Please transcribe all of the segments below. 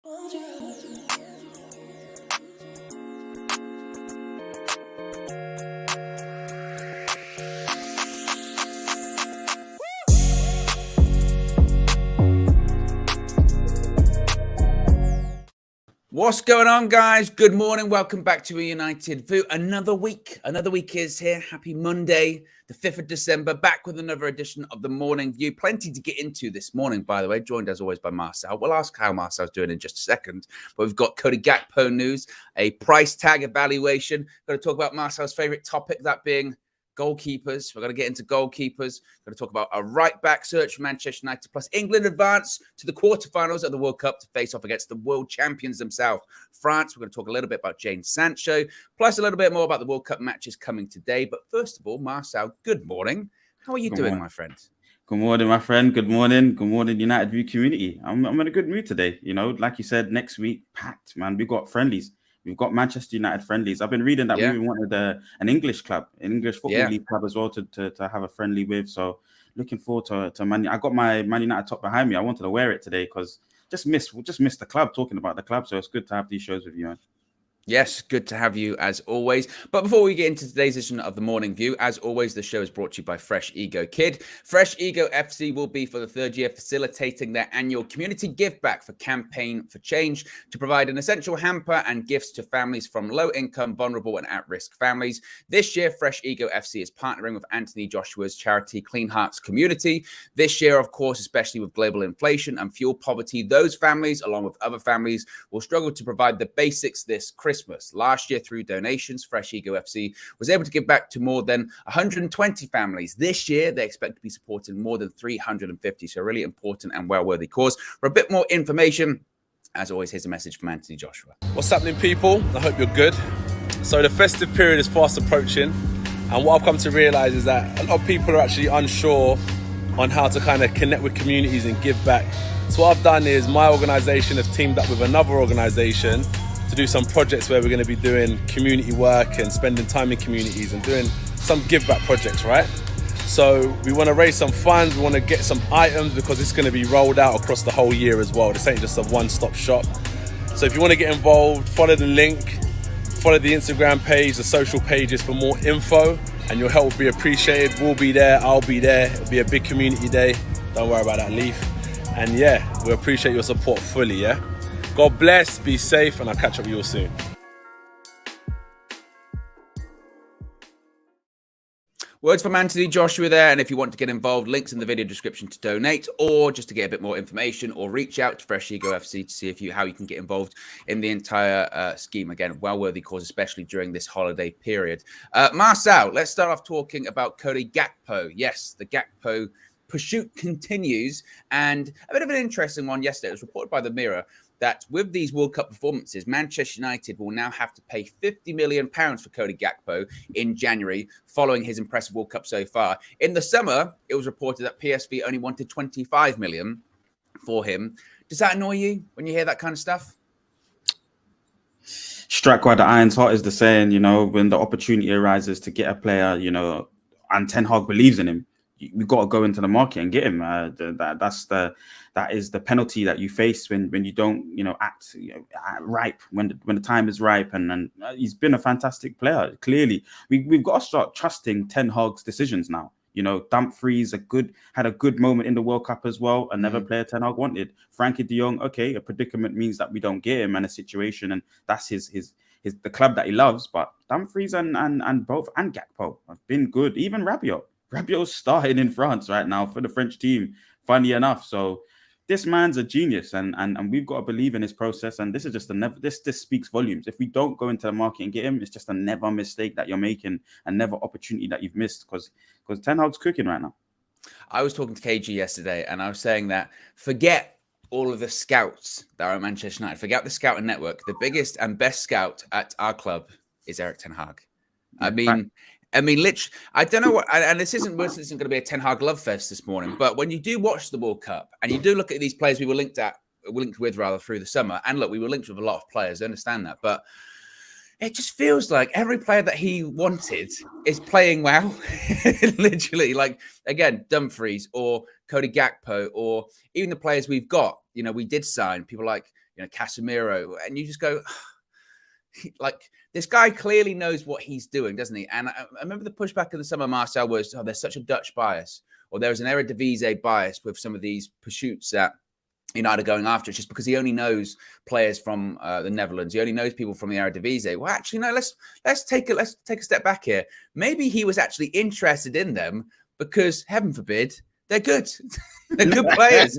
What's going on, guys? Good morning. Welcome back to a United View. Another week is here. Happy Monday, the 5th of December. Back with another edition of the Morning View. Plenty to get into this morning, by the way. Joined as always by Marcel. We'll ask how Marcel's doing in just a second. But we've got Cody Gakpo news, a price tag evaluation. Going to talk about Marcel's favorite topic, that being goalkeepers. We're going to get into goalkeepers. We're going to talk about a right-back search for Manchester United, plus England advance to the quarterfinals of the World Cup to face off against the world champions themselves, France. We're going to talk a little bit about Jadon Sancho, plus a little bit more about the World Cup matches coming today. But first of all, Marcel, good morning. How are you doing, my friend? Good morning, my friend. Good morning. Good morning, United View community. I'm in a good mood today. You know, like you said, next week, packed, man. We've got friendlies. We've got Manchester United friendlies. I've been reading that we even wanted an English club, an English football league club as well to have a friendly with. So looking forward to Man. I got my Man United top behind me. I wanted to wear it today because just missed the club, talking about the club. So it's good to have these shows with you, man. Yes, good to have you as always. But before we get into today's edition of the Morning View, as always, the show is brought to you by Fresh Ego Kid. Fresh Ego FC will be for the third year facilitating their annual Community Giveback for Campaign for Change to provide an essential hamper and gifts to families from low-income, vulnerable and at-risk families. This year, Fresh Ego FC is partnering with Anthony Joshua's charity Clean Herts Community. This year, of course, especially with global inflation and fuel poverty, those families, along with other families, will struggle to provide the basics this Christmas. Last year, through donations, Fresh Ego FC was able to give back to more than 120 families. This year, they expect to be supporting more than 350. So a really important and well-worthy cause. For a bit more information, as always, here's a message from Anthony Joshua. What's happening, people? I hope you're good. So the festive period is fast approaching. And what I've come to realize is that a lot of people are actually unsure on how to kind of connect with communities and give back. So what I've done is my organization has teamed up with another organization to do some projects where we're going to be doing community work and spending time in communities and doing some give back projects, right? So we want to raise some funds, we want to get some items because it's going to be rolled out across the whole year as well. This ain't just a one-stop shop. So if you want to get involved, follow the link, follow the Instagram page, the social pages for more info, and your help will be appreciated. We'll be there, I'll be there. It'll be a big community day. Don't worry about that, Leaf. And yeah, we appreciate your support fully, yeah? God bless, be safe, and I'll catch up with you all soon. Words from Anthony Joshua there. And if you want to get involved, links in the video description to donate or just to get a bit more information, or reach out to Fresh Ego FC to see how you can get involved in the entire scheme. Again, well-worthy cause, especially during this holiday period. Marcel, let's start off talking about Cody Gakpo. Yes, the Gakpo pursuit continues. And a bit of an interesting one yesterday. It was reported by the Mirror that with these World Cup performances, Manchester United will now have to pay £50 million for Cody Gakpo in January, following his impressive World Cup so far. In the summer, it was reported that PSV only wanted £25 million for him. Does that annoy you when you hear that kind of stuff? Struck while the iron's hot is the saying, you know, when the opportunity arises to get a player, you know, and Ten Hag believes in him, we've got to go into the market and get him. That is the penalty that you face when you don't, you know, act ripe when the time is ripe. And he's been a fantastic player. Clearly, we've got to start trusting Ten Hag's decisions now. You know, Dumfries had a good moment in the World Cup as well. Another player Ten Hag wanted. Frankie De Jong. Okay, a predicament means that we don't get him, and a situation, and that's his the club that he loves. But Dumfries and Gakpo have been good. Even Rabiot's starting in France right now for the French team, funny enough. So this man's a genius, and we've got to believe in his process. And this is just this speaks volumes. If we don't go into the market and get him, it's just a never mistake that you're making, and never opportunity that you've missed, because Ten Hag's cooking right now. I was talking to KG yesterday, and I was saying that forget all of the scouts that are at Manchester United. Forget the scouting network. The biggest and best scout at our club is Erik Ten Hag. I mean, literally, I don't know what, and this isn't going to be a Ten Hag love fest this morning, but when you do watch the World Cup and you do look at these players we were linked with through the summer, and look, we were linked with a lot of players, I understand that, but it just feels like every player that he wanted is playing well. Literally, like, again, Dumfries or Cody Gakpo, or even the players we've got, you know, we did sign people like Casemiro, and you just go, like, this guy clearly knows what he's doing, doesn't he? And I remember the pushback in the summer, Marcel, was, there's such a Dutch bias, or there's an Eredivisie bias with some of these pursuits that United are going after. It's just because he only knows players from the Netherlands. He only knows people from the Eredivisie. Well, actually, no. Let's take a step back here. Maybe he was actually interested in them because, heaven forbid, they're good. They're good players.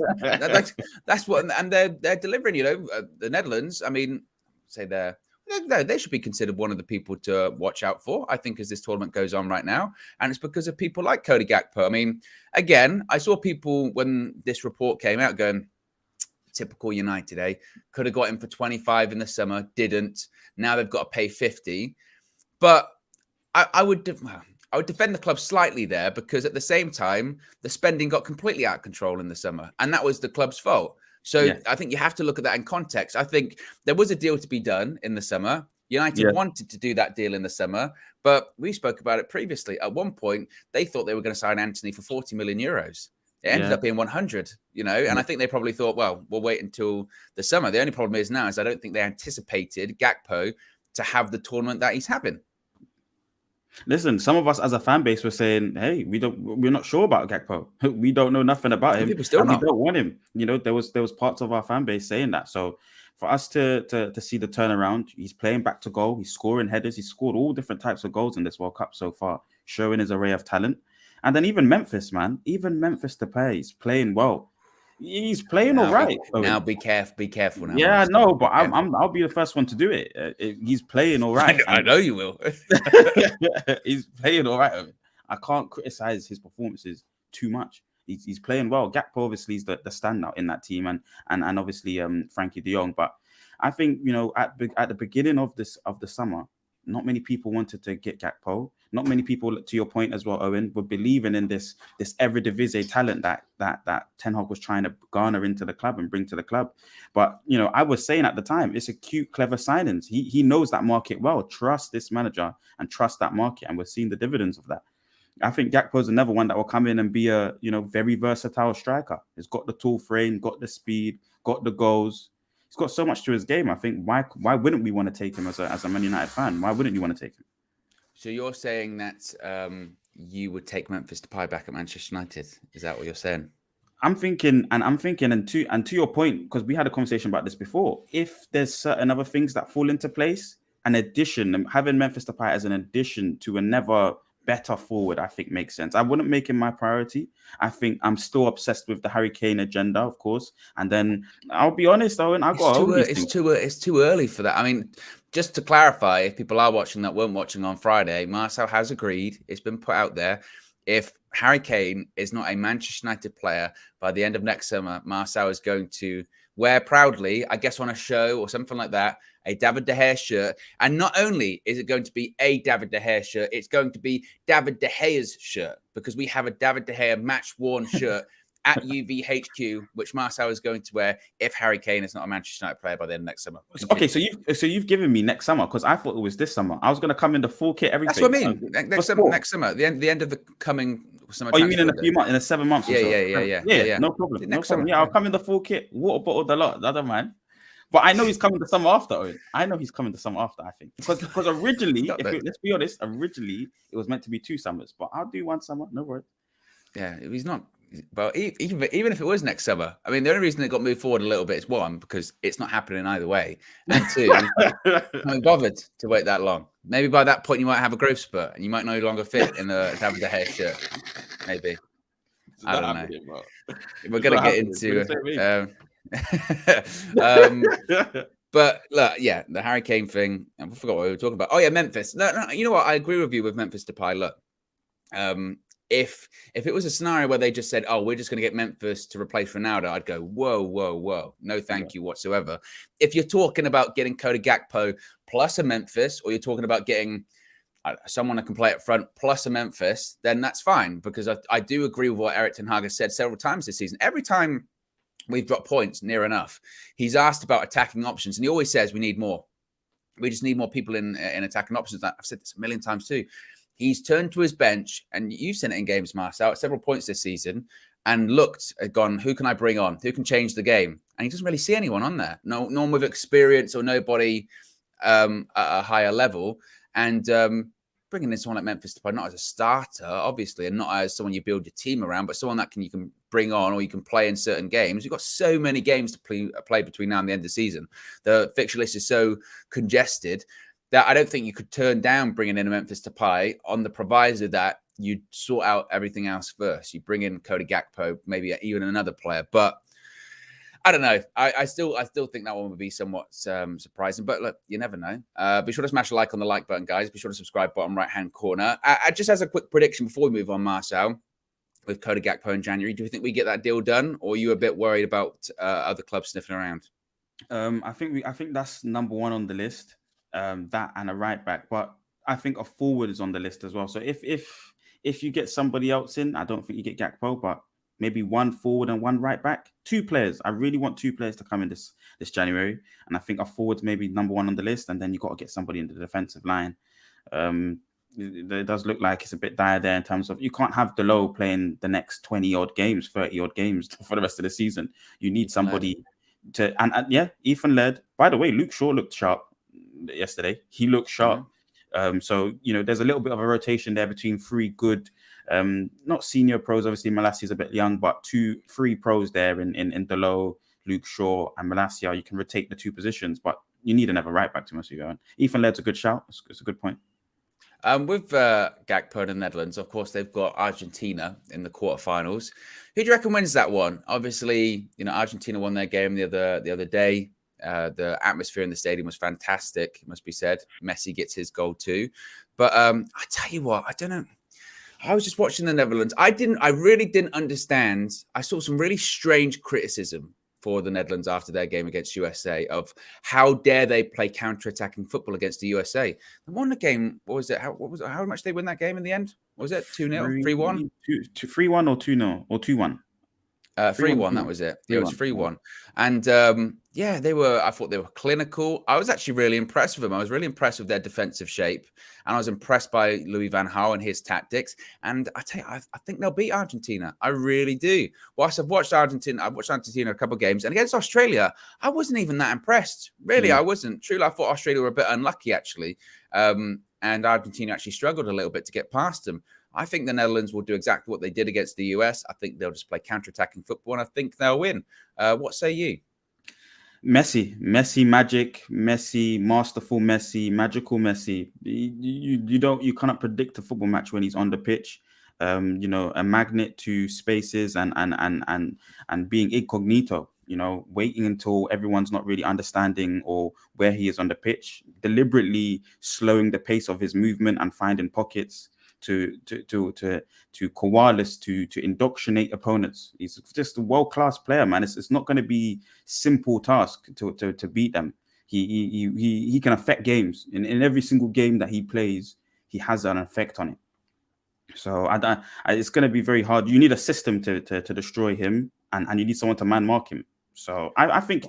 That's what, and they're delivering. The Netherlands. I mean, say they should be considered one of the people to watch out for, I think, as this tournament goes on right now. And it's because of people like Cody Gakpo. I mean, again, I saw people when this report came out going, typical United, could have got him for 25 in the summer, didn't. Now they've got to pay 50. But I would defend the club slightly there, because at the same time, the spending got completely out of control in the summer. And that was the club's fault. So yeah. I think you have to look at that in context. I think there was a deal to be done in the summer. United wanted to do that deal in the summer, but we spoke about it previously. At one point, they thought they were going to sign Anthony for 40 million euros. It ended up being 100, and I think they probably thought, well, we'll wait until the summer. The only problem is now is I don't think they anticipated Gakpo to have the tournament that he's having. Listen, some of us as a fan base were saying, hey, we're not sure about Gakpo. We don't know nothing about him. People still and we don't want him. There was parts of our fan base saying that. So for us to see the turnaround, he's playing back to goal, he's scoring headers, he's scored all different types of goals in this World Cup so far, showing his array of talent. And then even Memphis Depay, he's playing well. He's playing all right. Now be careful now. Yeah, no, but I'll be the first one to do it. He's playing all right. I know you will. He's playing all right. I can't criticize his performances too much. He's playing well. Gakpo obviously is the standout in that team, and obviously Frankie de Jong. But I think at the beginning of the summer, not many people wanted to get Gakpo. Not many people, to your point as well, Owen, were believing in this Eredivisie talent that Ten Hag was trying to garner into the club and bring to the club. But I was saying at the time, it's a cute, clever signings. He knows that market well. Trust this manager and trust that market, and we're seeing the dividends of that. I think Gakpo is another one that will come in and be a very versatile striker. He's got the tall frame, got the speed, got the goals. He's got so much to his game. I think why wouldn't we want to take him as a Man United fan? Why wouldn't you want to take him? So you're saying that you would take Memphis Depay back at Manchester United? Is that what you're saying? I'm thinking, and to your point, because we had a conversation about this before, if there's certain other things that fall into place, having Memphis Depay as an addition to another better forward, I think makes sense. I wouldn't make him my priority. I think I'm still obsessed with the Harry Kane agenda, of course. And then I'll be honest, Owen, it's too early for that. I mean, just to clarify, if people are watching that weren't watching on Friday, Marcel has agreed, it's been put out there, if Harry Kane is not a Manchester United player by the end of next summer, Marcel is going to wear proudly, I guess on a show or something like that, a David De Gea shirt. And not only is it going to be a David De Gea shirt, it's going to be David De Gea's shirt, because we have a David De Gea match-worn shirt at UVHQ, which Marcel is going to wear if Harry Kane is not a Manchester United player by the end of next summer. Okay, so you've given me next summer, because I thought it was this summer. I was going to come in the full kit, everything. That's what I mean. Next summer, the end of the coming summer. Oh, you mean in a few months, in 7 months? Yeah. No problem. Summer. Yeah, I'll come in the full kit, water bottle, the lot. I don't mind. But I know he's coming the summer after. Owen. I know he's coming the summer after, I think. Because originally, let's be honest, it was meant to be 2 summers. But I'll do 1 summer, no worries. Yeah, he's not. But even if it was next summer, I mean, the only reason it got moved forward a little bit is 1, because it's not happening either way. And 2, I'm bothered to wait that long. Maybe by that point, you might have a growth spurt and you might no longer fit in the David De Gea shirt. Maybe. I don't know. We're going to get into... but look, yeah, the Harry Kane thing. I forgot what we were talking about. Oh yeah, Memphis. No, you know what? I agree with you with Memphis Depay. Look, if it was a scenario where they just said, "Oh, we're just going to get Memphis to replace Ronaldo," I'd go, "Whoa, no, thank you whatsoever." If you're talking about getting Cody Gakpo plus a Memphis, or you're talking about getting someone that can play up front plus a Memphis, then that's fine, because I do agree with what Erik ten Hag has said several times this season. Every time we've dropped points near enough, he's asked about attacking options, and he always says we need more. We just need more people in attacking options. I've said this a million times too. He's turned to his bench, and you've seen it in games, Marcel, at several points this season, and gone, who can I bring on? Who can change the game? and he doesn't really see anyone on there. No one with experience or nobody at a higher level. And bringing in someone like Memphis Depay, not as a starter, obviously, and not as someone you build your team around, but someone that you can bring on or you can play in certain games. You've got so many games to play between now and the end of the season. The fixture list is so congested that I don't think you could turn down bringing in a Memphis Depay on the proviso that you sort out everything else first. You bring in Cody Gakpo, maybe even another player, but I don't know. I still think that one would be somewhat surprising, but look, you never know. Be sure to smash a like on the like button, guys. Be sure to subscribe, bottom right-hand corner. I just as a quick prediction before we move on, Marcel, with Cody Gakpo in January, do you think we get that deal done, or are you a bit worried about other clubs sniffing around? I think that's number one on the list. That and a right back, but I think a forward is on the list as well. So if you get somebody else in, I don't think you get Gakpo, but maybe one forward and one right back. 2 players. I really want 2 players to come in this January. And I think a forward's maybe number one on the list. And then you got to get somebody in the defensive line. It does look like it's a bit dire there in terms of you can't have Delo playing the next 20 odd games, 30 odd games for the rest of the season. You need somebody to, and yeah, Ethan Laird. By the way, Luke Shaw looked sharp yesterday. He looked sharp. So, there's a little bit of a rotation there between 3 good, not senior pros. Obviously, Malassia's a bit young, but 3 pros there in Delo, Luke Shaw, and Malassia. You can rotate the 2 positions, but you need another right back to Massimo. And Ethan Laird's a good shout. It's a good point. With Gakpo in the Netherlands, of course, they've got Argentina in the quarterfinals. Who do you reckon wins that one? Obviously, Argentina won their game the other day. The atmosphere in the stadium was fantastic, it must be said. Messi gets his goal too. But I tell you what, I don't know. I was just watching the Netherlands. I really didn't understand. I saw some really strange criticism for the Netherlands after their game against USA of how dare they play counter-attacking football against the USA. They won the game. What was it? How much they win that game in the end? What was it 2-0, 3-1? 3-1 or 2-0 or 2-1? 3-1, that was it. Yeah, it was 3-1. And I thought they were clinical. I was actually really impressed with them. I was really impressed with their defensive shape. And I was impressed by Louis van Gaal and his tactics. And I tell you, I think they'll beat Argentina. I really do. Whilst I've watched Argentina a couple of games. And against Australia, I wasn't even that impressed. Really, I wasn't. Truly, I thought Australia were a bit unlucky, actually. And Argentina actually struggled a little bit to get past them. I think the Netherlands will do exactly what they did against the US. I think they'll just play counter-attacking football, and I think they'll win. What say you? Messi magic, Messi masterful, Messi magical, Messi. You cannot predict a football match when he's on the pitch. A magnet to spaces and being incognito. Waiting until everyone's not really understanding or where he is on the pitch, deliberately slowing the pace of his movement and finding pockets to coalesce, to indoctrinate opponents. He's just a world-class player, man. It's not going to be simple task to beat them. He can affect games. In every single game that he plays, he has an effect on it. So it's going to be very hard. You need a system to destroy him, and you need someone to man mark him. So I think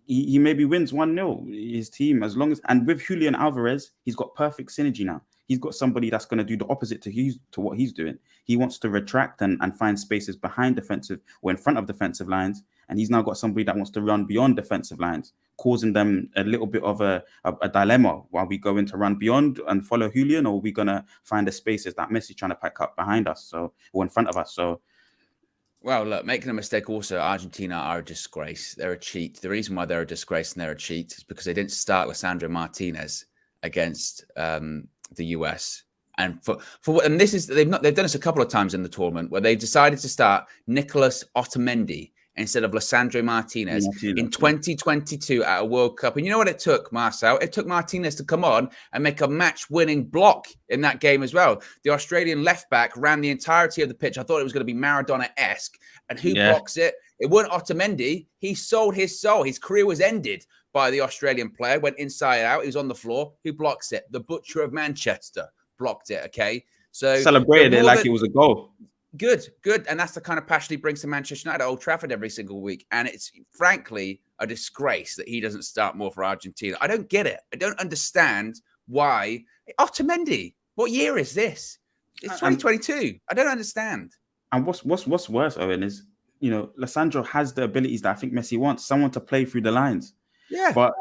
he maybe wins 1-0, his team, as long as, and with Julian Alvarez, he's got perfect synergy now. He's got somebody that's going to do the opposite to what he's doing. He wants to retract and find spaces behind defensive or in front of defensive lines. And he's now got somebody that wants to run beyond defensive lines, causing them a little bit of a dilemma while we go into run beyond and follow Julian, or are we going to find the spaces that Messi trying to pack up behind us or in front of us. So, well, look, making a mistake also, Argentina are a disgrace. They're a cheat. The reason why they're a disgrace and they're a cheat is because they didn't start Lisandro Martinez against the US. And and this is they've done this a couple of times in the tournament where they decided to start Nicolas Otamendi instead of Lisandro Martinez in 2022 at a World Cup. And you know what it took, Marcel? It took Martinez to come on and make a match-winning block in that game as well. The Australian left-back ran the entirety of the pitch. I thought it was going to be Maradona-esque. And who blocks it? It wasn't Otamendi. He sold his soul. His career was ended by the Australian player. Went inside out. He was on the floor. Who blocks it? The Butcher of Manchester blocked it, okay? So celebrated it like it was a goal. Good. And that's the kind of passion he brings to Manchester United at Old Trafford every single week. And it's frankly a disgrace that he doesn't start more for Argentina. I don't get it. I don't understand why. Otamendi, what year is this? It's 2022. I don't understand. And what's worse, Owen, is you know, Lissandro has the abilities that I think Messi wants, someone to play through the lines. Yeah. But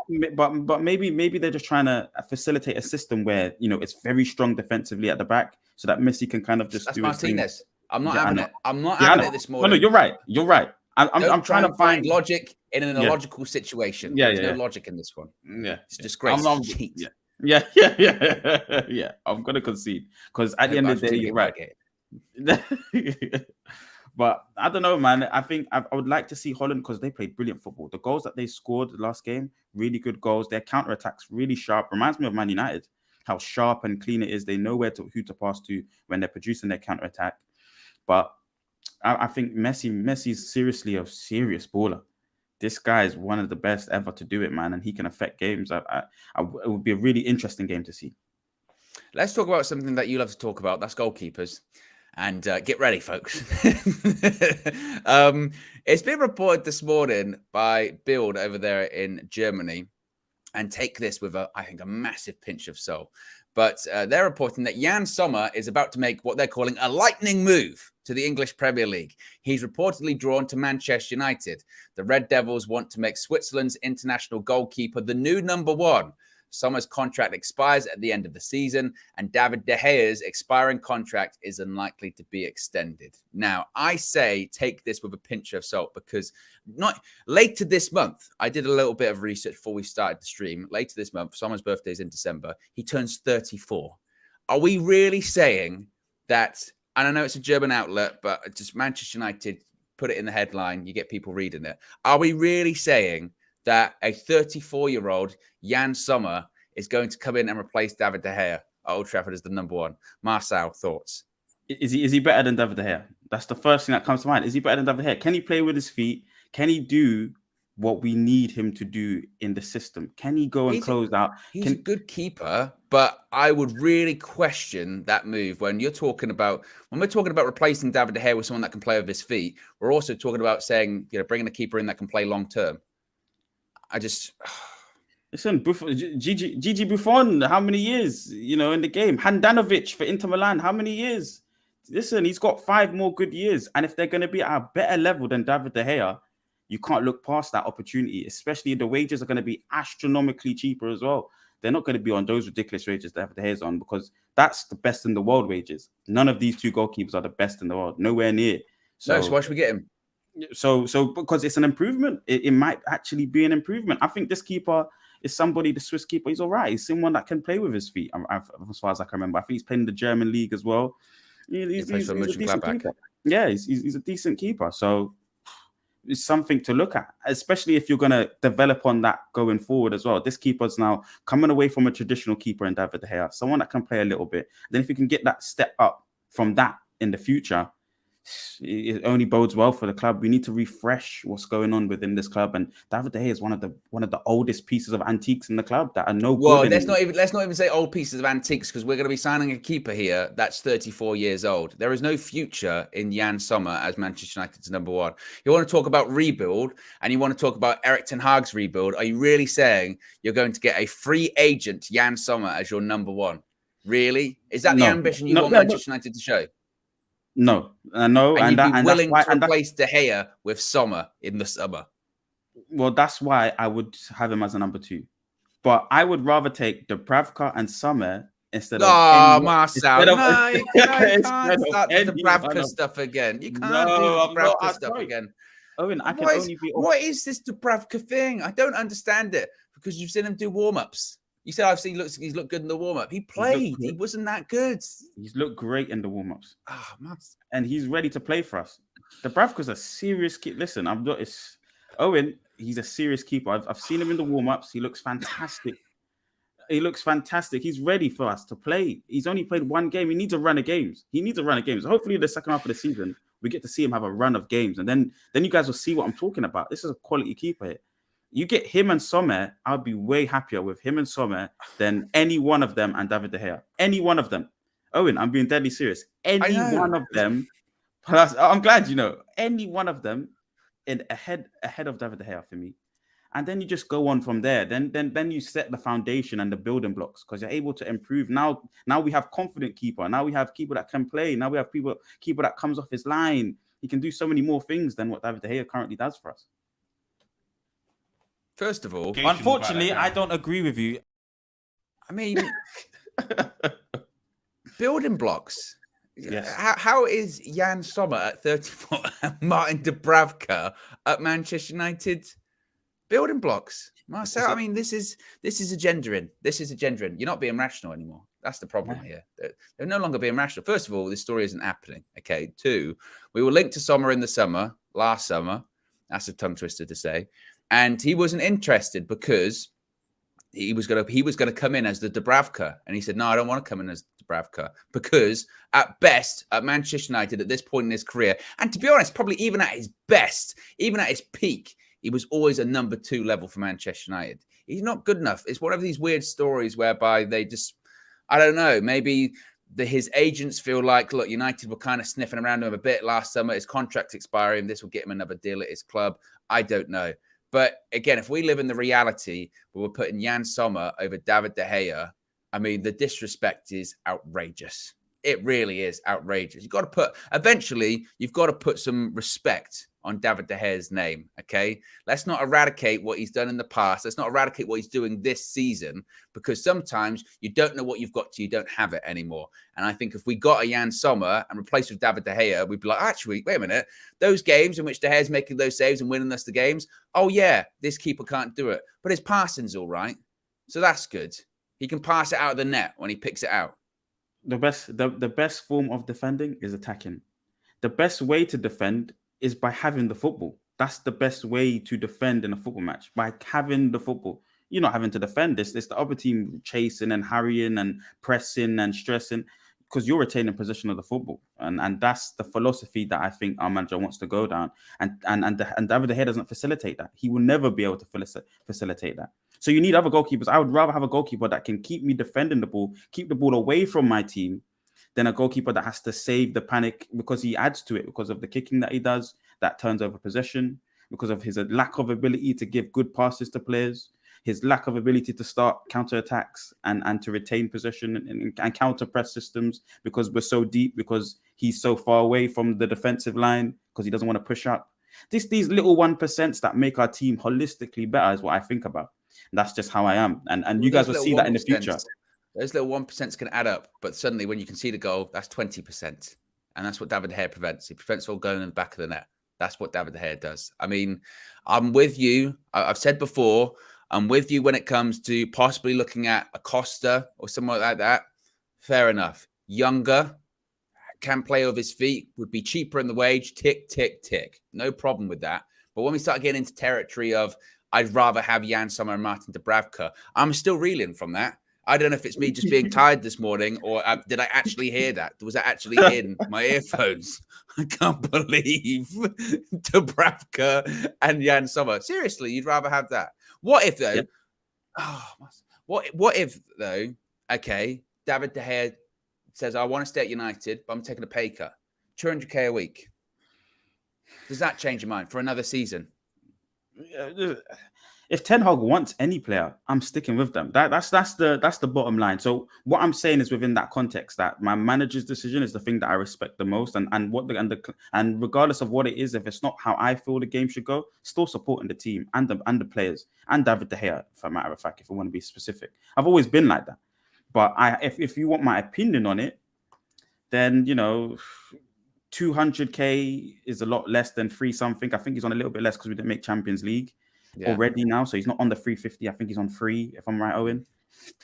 maybe they're just trying to facilitate a system where, you know, it's very strong defensively at the back so that Messi can kind of just That's do his thing. Martinez. I'm not Yeah, I having know. it. I'm not Yeah, I having know. it this No, morning. you're right. You're right. I'm Try trying to find find logic in an Yeah. illogical situation. Yeah, There's yeah. no logic in this one. Yeah, It's a disgrace. I'm It's cheat. Yeah. Yeah. I'm gonna concede because at the end of the day, you're right. But I don't know, man. I think I would like to see Holland because they played brilliant football. The goals that they scored the last game, really good goals. Their counter attacks really sharp. Reminds me of Man United. How sharp and clean it is. They know who to pass to when they're producing their counter attack. But I think Messi's seriously a serious baller. This guy is one of the best ever to do it, man, and he can affect games. It would be a really interesting game to see. Let's talk about something that you love to talk about. That's goalkeepers. And get ready, folks. It's been reported this morning by Bild over there in Germany, and take this with I think a massive pinch of salt. But they're reporting that Jan Sommer is about to make what they're calling a lightning move to the English Premier League. He's reportedly drawn to Manchester United. The Red Devils want to make Switzerland's international goalkeeper the new number one. Sommer's contract expires at the end of the season, and David De Gea's expiring contract is unlikely to be extended. Now, I say take this with a pinch of salt because not later this month, I did a little bit of research before we started the stream. Later this month, Sommer's birthday is in December. He turns 34. Are we really saying that? And I know it's a German outlet, but just Manchester United put it in the headline. You get people reading it. Are we really saying that a 34-year-old Jan Sommer is going to come in and replace David De Gea at Old Trafford as the number one? Marcel, thoughts? Is he better than David De Gea? That's the first thing that comes to mind. Is he better than David De Gea? Can he play with his feet? Can he do what we need him to do in the system? Can he go and close out? He's a good keeper, but I would really question that move when we're talking about replacing David De Gea with someone that can play with his feet. We're also talking about saying, bringing a keeper in that can play long term. Listen, Gigi Buffon, how many years, in the game? Handanovic for Inter Milan, how many years? Listen, he's got 5 more good years. And if they're going to be at a better level than David De Gea, you can't look past that opportunity, especially the wages are going to be astronomically cheaper as well. They're not going to be on those ridiculous wages that David De Gea is on because that's the best in the world wages. None of these 2 goalkeepers are the best in the world. Nowhere near. So why should we get him? So because it's an improvement, it might actually be an improvement. I think this keeper is somebody, the Swiss keeper, he's all right. He's someone that can play with his feet, as far as I can remember. I think he's playing in the German league as well. He's a decent keeper. Yeah, he's a decent keeper. So it's something to look at, especially if you're going to develop on that going forward as well. This keeper's now coming away from a traditional keeper in David De Gea, someone that can play a little bit. Then if you can get that step up from that in the future, it only bodes well for the club. We need to refresh what's going on within this club, and David De Gea is one of the oldest pieces of antiques in the club that are no good. Well, let's not even say old pieces of antiques because we're going to be signing a keeper here that's 34 years old. There is no future in Jan Sommer as Manchester United's number one. You want to talk about rebuild, and you want to talk about Erik ten Hag's rebuild. Are you really saying you're going to get a free agent Jan Sommer as your number one? Really? Is that the ambition you want Manchester United to show? No. And you'd be willing to replace De Gea with Sommer in the summer. Well, that's why I would have him as a number 2. But I would rather take Dubravka and Sommer instead of... Oh, Marcel. No, you can't start the Dubravka stuff again. You can't do the Dubravka stuff again. Owen, I can only be... What is this Dubravka thing? I don't understand it because you've seen him do warm-ups. You said he's looked good in the warm-up. He played. He wasn't that good. He's looked great in the warm-ups. Oh, and he's ready to play for us. Dubravka's a serious keeper. Listen, Owen, he's a serious keeper. I've seen him in the warm-ups. He looks fantastic. He's ready for us to play. He's only played 1 game. He needs a run of games. Hopefully, in the second half of the season, we get to see him have a run of games. And then you guys will see what I'm talking about. This is a quality keeper here. You get him and Sommer, I'll be way happier with him and Sommer than any one of them and David De Gea. Any one of them. Owen, I'm being deadly serious. Any one of them. Plus, I'm glad any one of them ahead of David De Gea for me. And then you just go on from there. Then you set the foundation and the building blocks because you're able to improve. Now we have confident keeper. Now we have keeper that can play. Now we have keeper that comes off his line. He can do so many more things than what David De Gea currently does for us. First of all, unfortunately, I don't agree with you. I mean, building blocks. Yes. How is Jan Sommer at 34 and Martin Dubravka at Manchester United building blocks? Marcel, I mean, this is agendering. This is agendering. You're not being rational anymore. That's the problem here. They're no longer being rational. First of all, this story isn't happening. Okay. 2, we were linked to Sommer in the summer, last summer. That's a tongue twister to say. And he wasn't interested because he was gonna come in as the Dubravka, and he said, "No, I don't want to come in as Dubravka because at best, at Manchester United at this point in his career, and to be honest, probably even at his best, even at his peak, he was always a number 2 level for Manchester United. He's not good enough. It's one of these weird stories whereby they just, I don't know, maybe his agents feel like, look, United were kind of sniffing around him a bit last summer. His contract's expiring. This will get him another deal at his club. I don't know." But again, if we live in the reality where we're putting Jan Sommer over David De Gea, I mean, the disrespect is outrageous. It really is outrageous. Eventually, you've got to put some respect on David De Gea's name, okay? Let's not eradicate what he's done in the past. Let's not eradicate what he's doing this season, because sometimes you don't know what you've got till you don't have it anymore. And I think if we got a Jan Sommer and replaced with David De Gea, we'd be like, actually, wait a minute. Those games in which De Gea's making those saves and winning us the games, oh yeah, this keeper can't do it. But his passing's all right. So that's good. He can pass it out of the net when he picks it out. The best form of defending is attacking. The best way to defend is by having the football. That's the best way to defend in a football match, by having the football. You're not having to defend this. It's the other team chasing and hurrying and pressing and stressing, because you're retaining possession of the football. And that's the philosophy that I think our manager wants to go down. And David De Gea doesn't facilitate that. He will never be able to facilitate that. So you need other goalkeepers. I would rather have a goalkeeper that can keep me defending the ball, keep the ball away from my team, than a goalkeeper that has to save the panic, because he adds to it, because of the kicking that he does, that turns over possession, because of his lack of ability to give good passes to players, his lack of ability to start counter-attacks and to retain possession and counter-press systems, because we're so deep, because he's so far away from the defensive line, because he doesn't want to push up. These little 1% that make our team holistically better is what I think about. And that's just how I am. And you guys will see that in the future. Those little 1% can add up, but suddenly when you concede a goal, that's 20%. And that's what David De Gea prevents. He prevents all going in the back of the net. That's what David De Gea does. I mean, I'm with you. I've said before, I'm with you when it comes to possibly looking at a Costa or someone like that. Fair enough. Younger, can play with his feet, would be cheaper in the wage. Tick, tick, tick. No problem with that. But when we start getting into territory of, I'd rather have Jan Sommer and Martin Dubravka, I'm still reeling from that. I don't know if it's me just being tired this morning, or did I actually hear that? Was that actually in my earphones? I can't believe Dubravka and Jan Sommer. Seriously, you'd rather have that? What if though? Yep. Oh, what if though? Okay, David De Gea says, "I want to stay at United, but I'm taking a pay cut, 200k a week." Does that change your mind for another season? If Ten Hag wants any player, I'm sticking with them. That's the bottom line. So what I'm saying is, within that context, that my manager's decision is the thing that I respect the most, and regardless of what it is, if it's not how I feel the game should go, still supporting the team and the players and David De Gea, for a matter of fact, if I want to be specific. I've always been like that. But if you want my opinion on it, then 200k is a lot less than 3 something. I think he's on a little bit less because we didn't make Champions League. Already now, so he's not on the 350. I think he's on 3, if I'm right, Owen.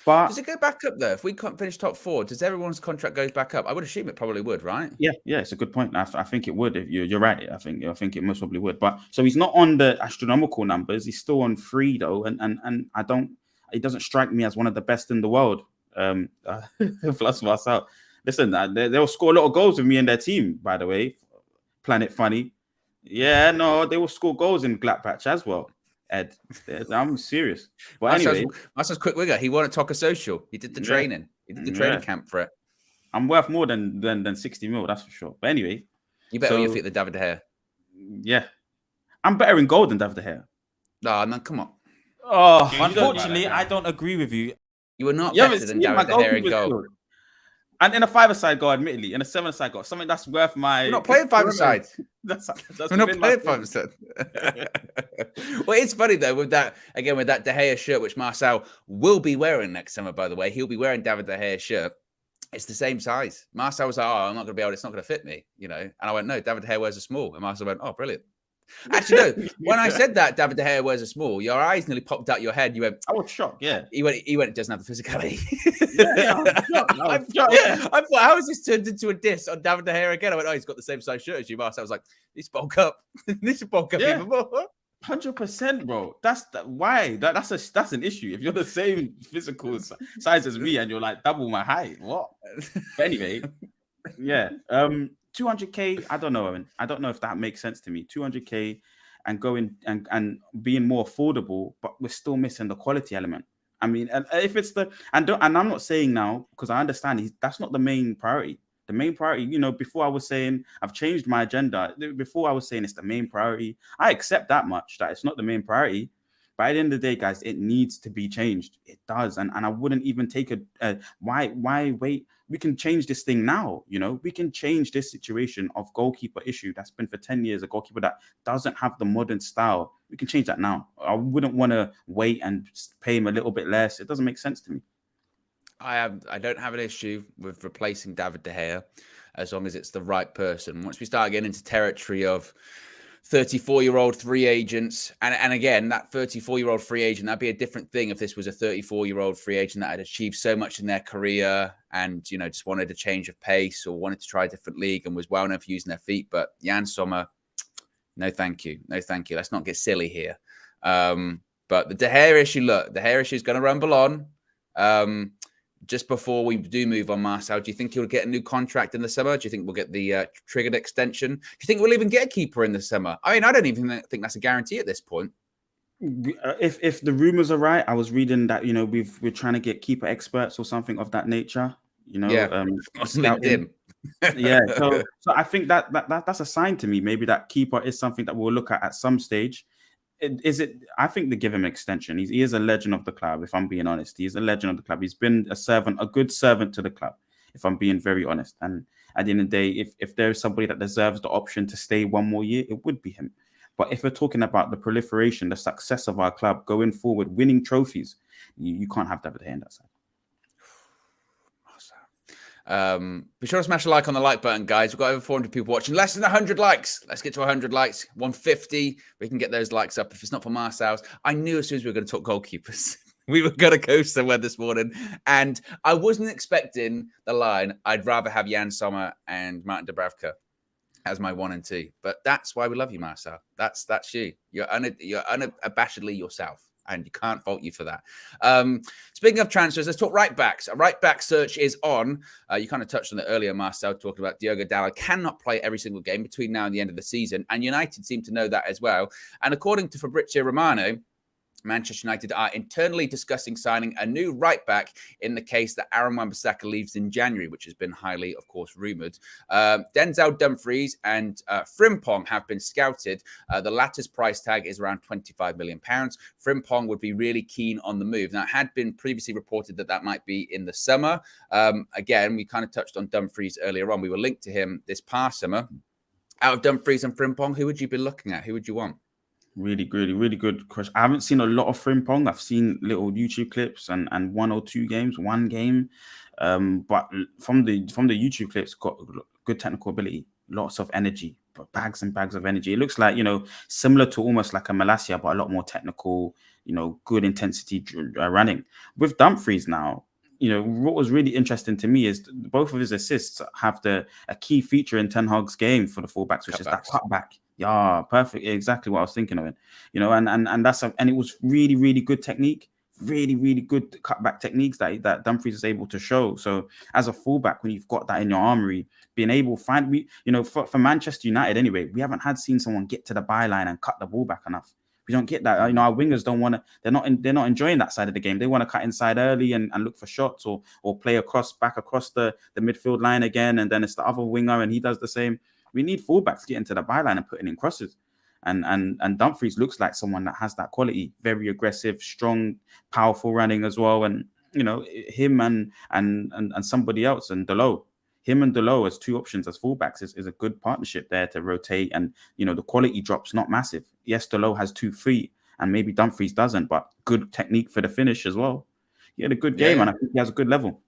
But does it go back up though? If we can't finish top 4, does everyone's contract goes back up? I would assume it probably would, right? Yeah, it's a good point. I think it would. If you're right, I think it most probably would. But so he's not on the astronomical numbers. He's still on 3 though, and I don't. It doesn't strike me as one of the best in the world. Plus Marcel. Listen, they'll score a lot of goals with me and their team. By the way, Planet Funny. Yeah, no, they will score goals in Gladbach as well. Ed, I'm serious. But anyway, Marcel's quick wigger. He won at Toca Social. He did the training. He did the training camp for it. I'm worth more than 60 mil, that's for sure. But anyway, you better on your feet than David De Gea. Yeah, I'm better in goal than David De Gea. No, man, come on. Oh, unfortunately, I don't agree with you. You are not better than David De Gea in goal. And in a five-a-side goal, admittedly, in a seven-a-side goal, something that's worth my. We're not playing five-a-side. That's We're not within my playing five-a-side. Well, it's funny though with that De Gea shirt, which Marcel will be wearing next summer. By the way, he'll be wearing David De Gea shirt. It's the same size. Marcel was like, "Oh, I'm not going to be able. It's not going to fit me," you know. And I went, "No, David De Gea wears a small." And Marcel went, "Oh, brilliant." Actually, no. When I said that David De Gea wears a small, your eyes nearly popped out your head. You went, I was shocked. Yeah. He went. It doesn't have the physicality. I I thought, how has this turned into a diss on David De Gea again? I went, oh, he's got the same size shirt as you, Marcel. I was like, this bulk up. This should bulk up even more. 100%, bro. Why? That's an issue. If you're the same physical size as me and you're like double my height, what? But anyway, yeah. 200k. I don't know, Owen. I don't know if that makes sense to me. 200k and going and being more affordable, but we're still missing the quality element. I mean, and if it's and I'm not saying now because I understand that's not the main priority. The main priority, you know, before I was saying I've changed my agenda. Before I was saying it's the main priority. I accept that much that it's not the main priority. But at the end of the day, guys, it needs to be changed. It does. And I wouldn't even take why wait? We can change this thing now. You know, we can change this situation of goalkeeper issue that's been for 10 years, a goalkeeper that doesn't have the modern style. We can change that now. I wouldn't want to wait and pay him a little bit less. It doesn't make sense to me. I don't have an issue with replacing David De Gea as long as it's the right person. Once we start getting into territory of 34-year-old free agents, and again, that 34-year-old free agent, that'd be a different thing if this was a 34-year-old free agent that had achieved so much in their career and, you know, just wanted a change of pace or wanted to try a different league and was well known for using their feet. But Jan Sommer, no thank you. No thank you. Let's not get silly here. But the De Gea issue, look, the De Gea issue is going to rumble on. Just before we do move on, Marcel, do you think he'll get a new contract in the summer? Do you think we'll get the triggered extension? Do you think we'll even get a keeper in the summer? I mean, I don't even think that's a guarantee at this point. If the rumors are right, I was reading that, you know, we're trying to get keeper experts or something of that nature. You know, LinkedIn. Yeah. So I think that's a sign to me. Maybe that keeper is something that we'll look at some stage. I think they give him an extension. He is a legend of the club, if I'm being honest. He's a legend of the club. He's been a good servant to the club, if I'm being very honest. And at the end of the day, if there is somebody that deserves the option to stay one more year, it would be him. But if we're talking about the proliferation, the success of our club going forward, winning trophies, you can't have David De Gea on that side. Be sure to smash a like on the like button, guys. We've got over 400 people watching. Less than 100 likes. Let's get to 100 likes. 150. We can get those likes up. If it's not for Marcel's, I knew as soon as we were going to talk goalkeepers, we were going to go somewhere this morning. And I wasn't expecting the line, I'd rather have Jan Sommer and Martin Dubravka as my 1 and 2. But that's why we love you, Marcel. That's you. You're unabashedly yourself. And you can't fault you for that. Speaking of transfers, let's talk right backs. A right back search is on. You kind of touched on it earlier, Marcel, talking about Diogo Dalot cannot play every single game between now and the end of the season. And United seem to know that as well. And according to Fabrizio Romano, Manchester United are internally discussing signing a new right back in the case that Aaron Wan-Bissaka leaves in January, which has been highly, of course, rumoured. Denzel Dumfries and Frimpong have been scouted. The latter's price tag is around £25 million. Frimpong would be really keen on the move. Now, it had been previously reported that might be in the summer. Again, we kind of touched on Dumfries earlier on. We were linked to him this past summer. Out of Dumfries and Frimpong, who would you be looking at? Who would you want? Really good question. I haven't seen a lot of Frimpong. I've seen little YouTube clips and 1 or 2 games, 1 game. But from the YouTube clips, got good technical ability, lots of energy, bags and bags of energy. It looks like, you know, similar to almost like a Malacia, but a lot more technical, you know, good intensity running. With Dumfries now, you know, what was really interesting to me is both of his assists have a key feature in Ten Hag's game for the fullbacks, which is that cutback. Yeah, perfect. Exactly what I was thinking of it. You know, and that's and it was really good technique, really good cutback techniques that Dumfries is able to show. So as a fullback, when you've got that in your armory, being able for Manchester United anyway, we haven't seen someone get to the byline and cut the ball back enough. We don't get that. You know, our wingers don't want to. They're not enjoying that side of the game. They want to cut inside early and look for shots or play back across the midfield line again, and then it's the other winger and he does the same. We need fullbacks getting to the byline and putting in crosses. And Dumfries looks like someone that has that quality, very aggressive, strong, powerful running as well. And him and somebody else, and Delo. Him and Delo as two options as fullbacks is a good partnership there to rotate, and the quality drop's not massive. Yes, Delo has 2 feet, and maybe Dumfries doesn't, but good technique for the finish as well. He had a good game, and I think he has a good level.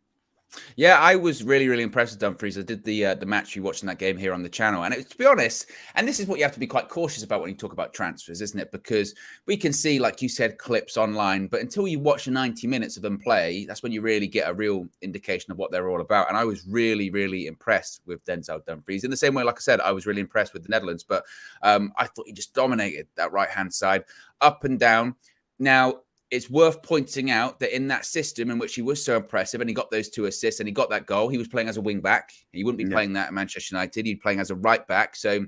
Yeah, I was really, really impressed with Dumfries. I did the match you watching that game here on the channel. And to be honest, and this is what you have to be quite cautious about when you talk about transfers, isn't it? Because we can see, like you said, clips online, but until you watch 90 minutes of them play, that's when you really get a real indication of what they're all about. And I was really, really impressed with Denzel Dumfries. In the same way, like I said, I was really impressed with the Netherlands, but I thought he just dominated that right-hand side, up and down. Now, it's worth pointing out that in that system in which he was so impressive and he got those 2 assists and he got that goal, he was playing as a wing back. He wouldn't be playing that at Manchester United. He'd be playing as a right back. So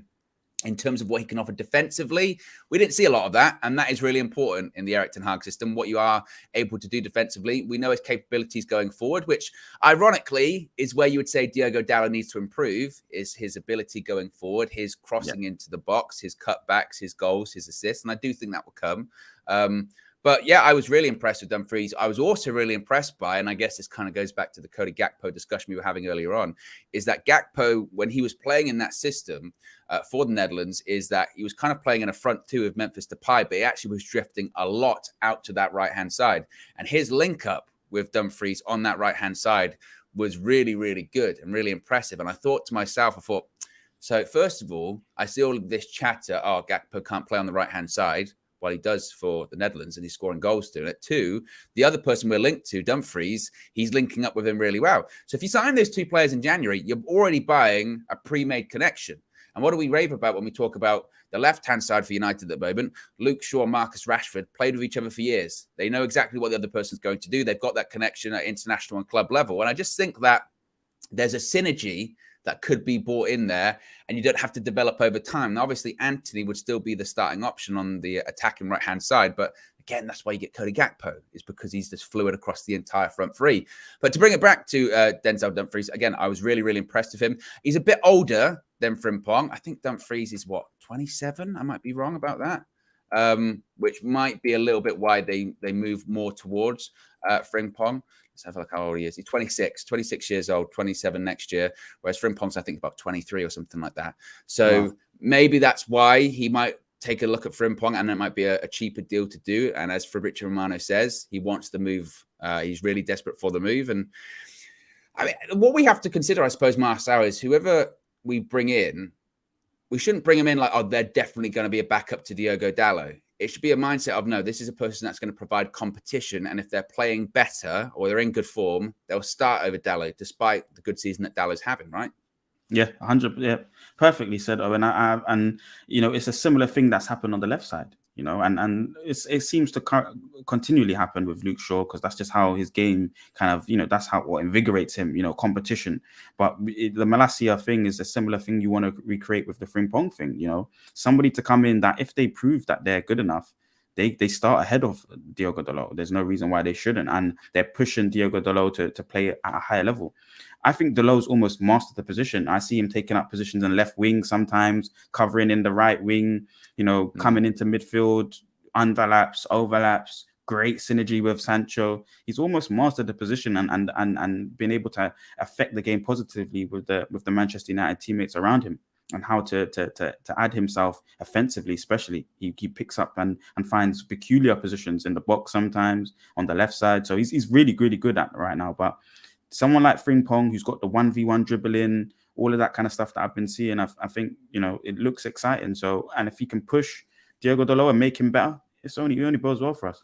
in terms of what he can offer defensively, we didn't see a lot of that. And that is really important in the Erik ten Hag system. What you are able to do defensively, we know his capabilities going forward, which ironically is where you would say Diogo Dalot needs to improve, is his ability going forward, his crossing into the box, his cutbacks, his goals, his assists. And I do think that will come. But yeah, I was really impressed with Dumfries. I was also really impressed by, and I guess this kind of goes back to the Cody Gakpo discussion we were having earlier on, is that Gakpo, when he was playing in that system for the Netherlands, is that he was kind of playing in a front 2 of Memphis Depay, but he actually was drifting a lot out to that right-hand side. And his link up with Dumfries on that right-hand side was really, really good and really impressive. And I thought to myself, so first of all, I see all of this chatter, Gakpo can't play on the right-hand side. Well, he does for the Netherlands, and he's scoring goals doing it. 2, the other person we're linked to, Dumfries, he's linking up with him really well. So if you sign those 2 players in January, you're already buying a pre-made connection. And what do we rave about when we talk about the left-hand side for United at the moment? Luke Shaw, Marcus Rashford played with each other for years. They know exactly what the other person's going to do. They've got that connection at international and club level. And I just think that there's a synergy that could be brought in there, and you don't have to develop over time. Now, obviously, Anthony would still be the starting option on the attacking right-hand side, but again, that's why you get Cody Gakpo, is because he's just fluid across the entire front 3. But to bring it back to Denzel Dumfries, again, I was really, really impressed with him. He's a bit older than Frimpong. I think Dumfries is, 27? I might be wrong about that, which might be a little bit why they move more towards Frimpong. Let's have a look how old he is. He's 26 years old, 27 next year, whereas Frimpong's, I think, about 23 or something like that. So maybe that's why he might take a look at Frimpong, and it might be a cheaper deal to do. And as Fabrizio Romano says, he wants the move. He's really desperate for the move. And I mean, what we have to consider, I suppose, Marcel, is whoever we bring in, we shouldn't bring them in like, they're definitely going to be a backup to Diogo Dalot. It should be a mindset of, no, this is a person that's going to provide competition. And if they're playing better or they're in good form, they'll start over Dalot, despite the good season that Dalot's having, right? Yeah, 100. Yeah, perfectly said, Owen. And it's a similar thing that's happened on the left side. And it seems to continually happen with Luke Shaw, because that's just how his game kind of, that's what invigorates him, competition. But the Malacia thing is a similar thing you want to recreate with the Frimpong thing, somebody to come in that if they prove that they're good enough, they start ahead of Diogo Dalot. There's no reason why they shouldn't. And they're pushing Diogo Dalot to play at a higher level. I think Dalot's almost mastered the position. I see him taking up positions in left wing sometimes, covering in the right wing, coming into midfield, underlaps, overlaps, great synergy with Sancho. He's almost mastered the position and been able to affect the game positively with the Manchester United teammates around him, and how to add himself offensively, especially. He picks up and finds peculiar positions in the box sometimes on the left side. So he's really, really good at it right now. But someone like Frimpong, who's got the 1v1 dribbling, all of that kind of stuff that I've been seeing, I think, it looks exciting. So, and if he can push Diogo Dalot and make him better, it only bodes well for us.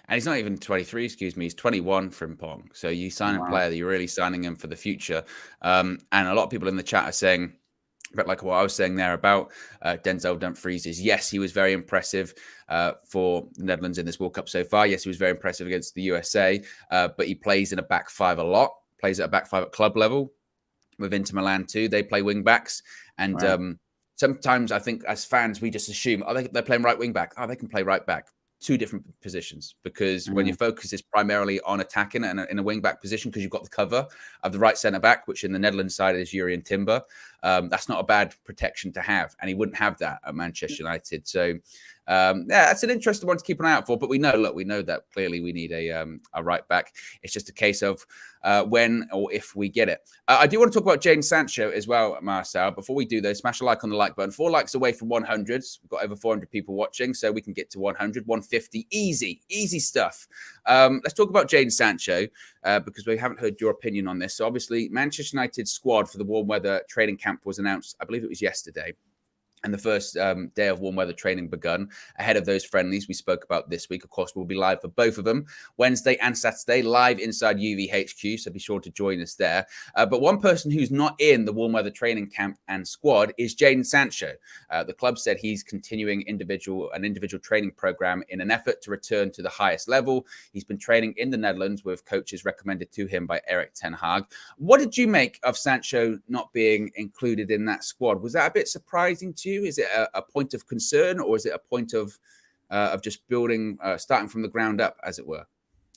And he's not even 23, excuse me. He's 21 Frimpong. So you sign a player that you're really signing him for the future. And a lot of people in the chat are saying, but like what I was saying there about Denzel Dumfries is, yes, he was very impressive for the Netherlands in this World Cup so far. Yes, he was very impressive against the USA, but he plays in a back 5 a lot, plays at a back 5 at club level. With Inter Milan too, they play wing backs. And sometimes I think as fans, we just assume, they're playing right wing back. They can play right back. 2 different positions, because when your focus is primarily on attacking and in a wing back position, because you've got the cover of the right centre back, which in the Netherlands side is Jurrien Timber, That's not a bad protection to have, and he wouldn't have that at Manchester United. So yeah, that's an interesting one to keep an eye out for. But we know that clearly we need a right back. It's just a case of when or if we get it. I do want to talk about Jadon Sancho as well, Marcel. Before we do though, smash a like on the like button. 4 likes away from 100. We've got over 400 people watching, so we can get to 100, 150. Easy stuff. Let's talk about Jadon Sancho because we haven't heard your opinion on this. So obviously, Manchester United's squad for the warm weather training camp was announced, I believe it was yesterday. And the first day of warm weather training begun ahead of those friendlies we spoke about this week. Of course, we'll be live for both of them, Wednesday and Saturday, live inside UVHQ. So be sure to join us there. But one person who's not in the warm weather training camp and squad is Jadon Sancho. The club said he's continuing an individual training program in an effort to return to the highest level. He's been training in the Netherlands with coaches recommended to him by Erik ten Hag. What did you make of Sancho not being included in that squad? Was that a bit surprising to you? Is it a point of concern, or is it a point of just building, starting from the ground up, as it were?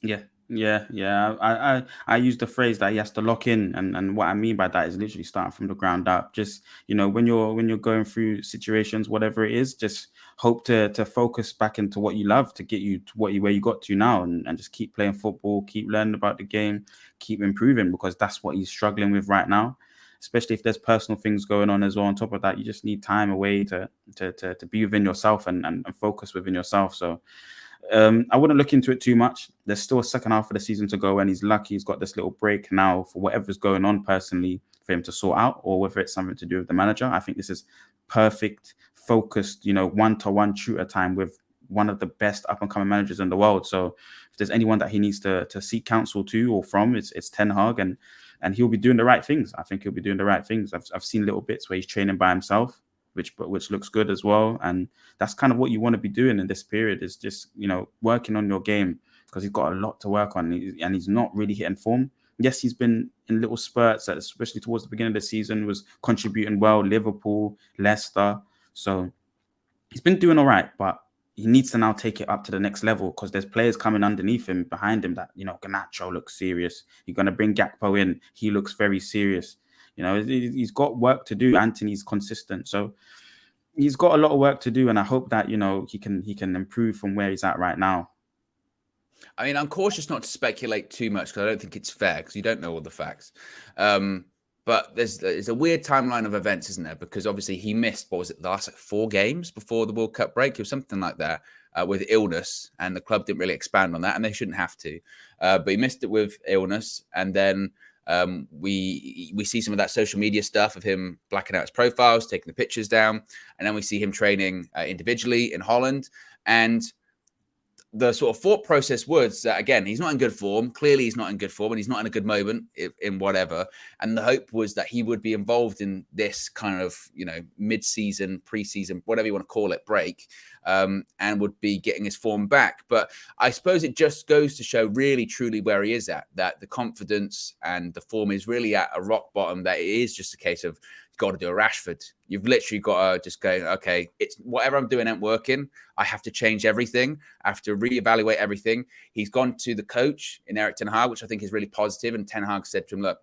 Yeah. I use the phrase that he has to lock in, and what I mean by that is literally starting from the ground up. Just when you're going through situations, whatever it is, just hope to focus back into what you love to get you to where you got to now, and just keep playing football, keep learning about the game, keep improving, because that's what he's struggling with right now. Especially if there's personal things going on as well. On top of that, you just need time away to be within yourself and focus within yourself. So I wouldn't look into it too much. There's still a second half of the season to go, and he's lucky he's got this little break now for whatever's going on personally for him to sort out, or whether it's something to do with the manager. I think this is perfect, focused, one-to-one shooter time with one of the best up-and-coming managers in the world. So if there's anyone that he needs to seek counsel to or from, it's Ten Hag, and he'll be doing the right things. I think he'll be doing the right things. I've seen little bits where he's training by himself, which looks good as well. And that's kind of what you want to be doing in this period, is just, working on your game, because he's got a lot to work on, and he's not really hitting form. Yes, he's been in little spurts, especially towards the beginning of the season, was contributing well, Liverpool, Leicester. So he's been doing all right, but he needs to now take it up to the next level, because there's players coming underneath him, behind him, that, Garnacho looks serious. You're going to bring Gakpo in. He looks very serious. He's got work to do. Anthony's consistent. So he's got a lot of work to do. And I hope that, he can improve from where he's at right now. I mean, I'm cautious not to speculate too much, because I don't think it's fair, because you don't know all the facts. But there's a weird timeline of events, isn't there? Because obviously he missed, what was it, the last 4 games before the World Cup break, or something like that, with illness, and the club didn't really expand on that, and they shouldn't have to. But he missed it with illness, and then we see some of that social media stuff of him blacking out his profiles, taking the pictures down, and then we see him training individually in Holland, and the sort of thought process was that, again, he's not in good form. Clearly, he's not in good form, and he's not in a good moment in whatever. And the hope was that he would be involved in this kind of, mid-season, pre-season, whatever you want to call it, break, and would be getting his form back. But I suppose it just goes to show really, truly where he is at, that the confidence and the form is really at a rock bottom, that it is just a case of, got to do a Rashford. You've literally got to just go, okay, it's whatever I'm doing ain't working. I have to change everything. I have to reevaluate everything. He's gone to the coach in Erik ten Hag, which I think is really positive. And Ten Hag said to him, look,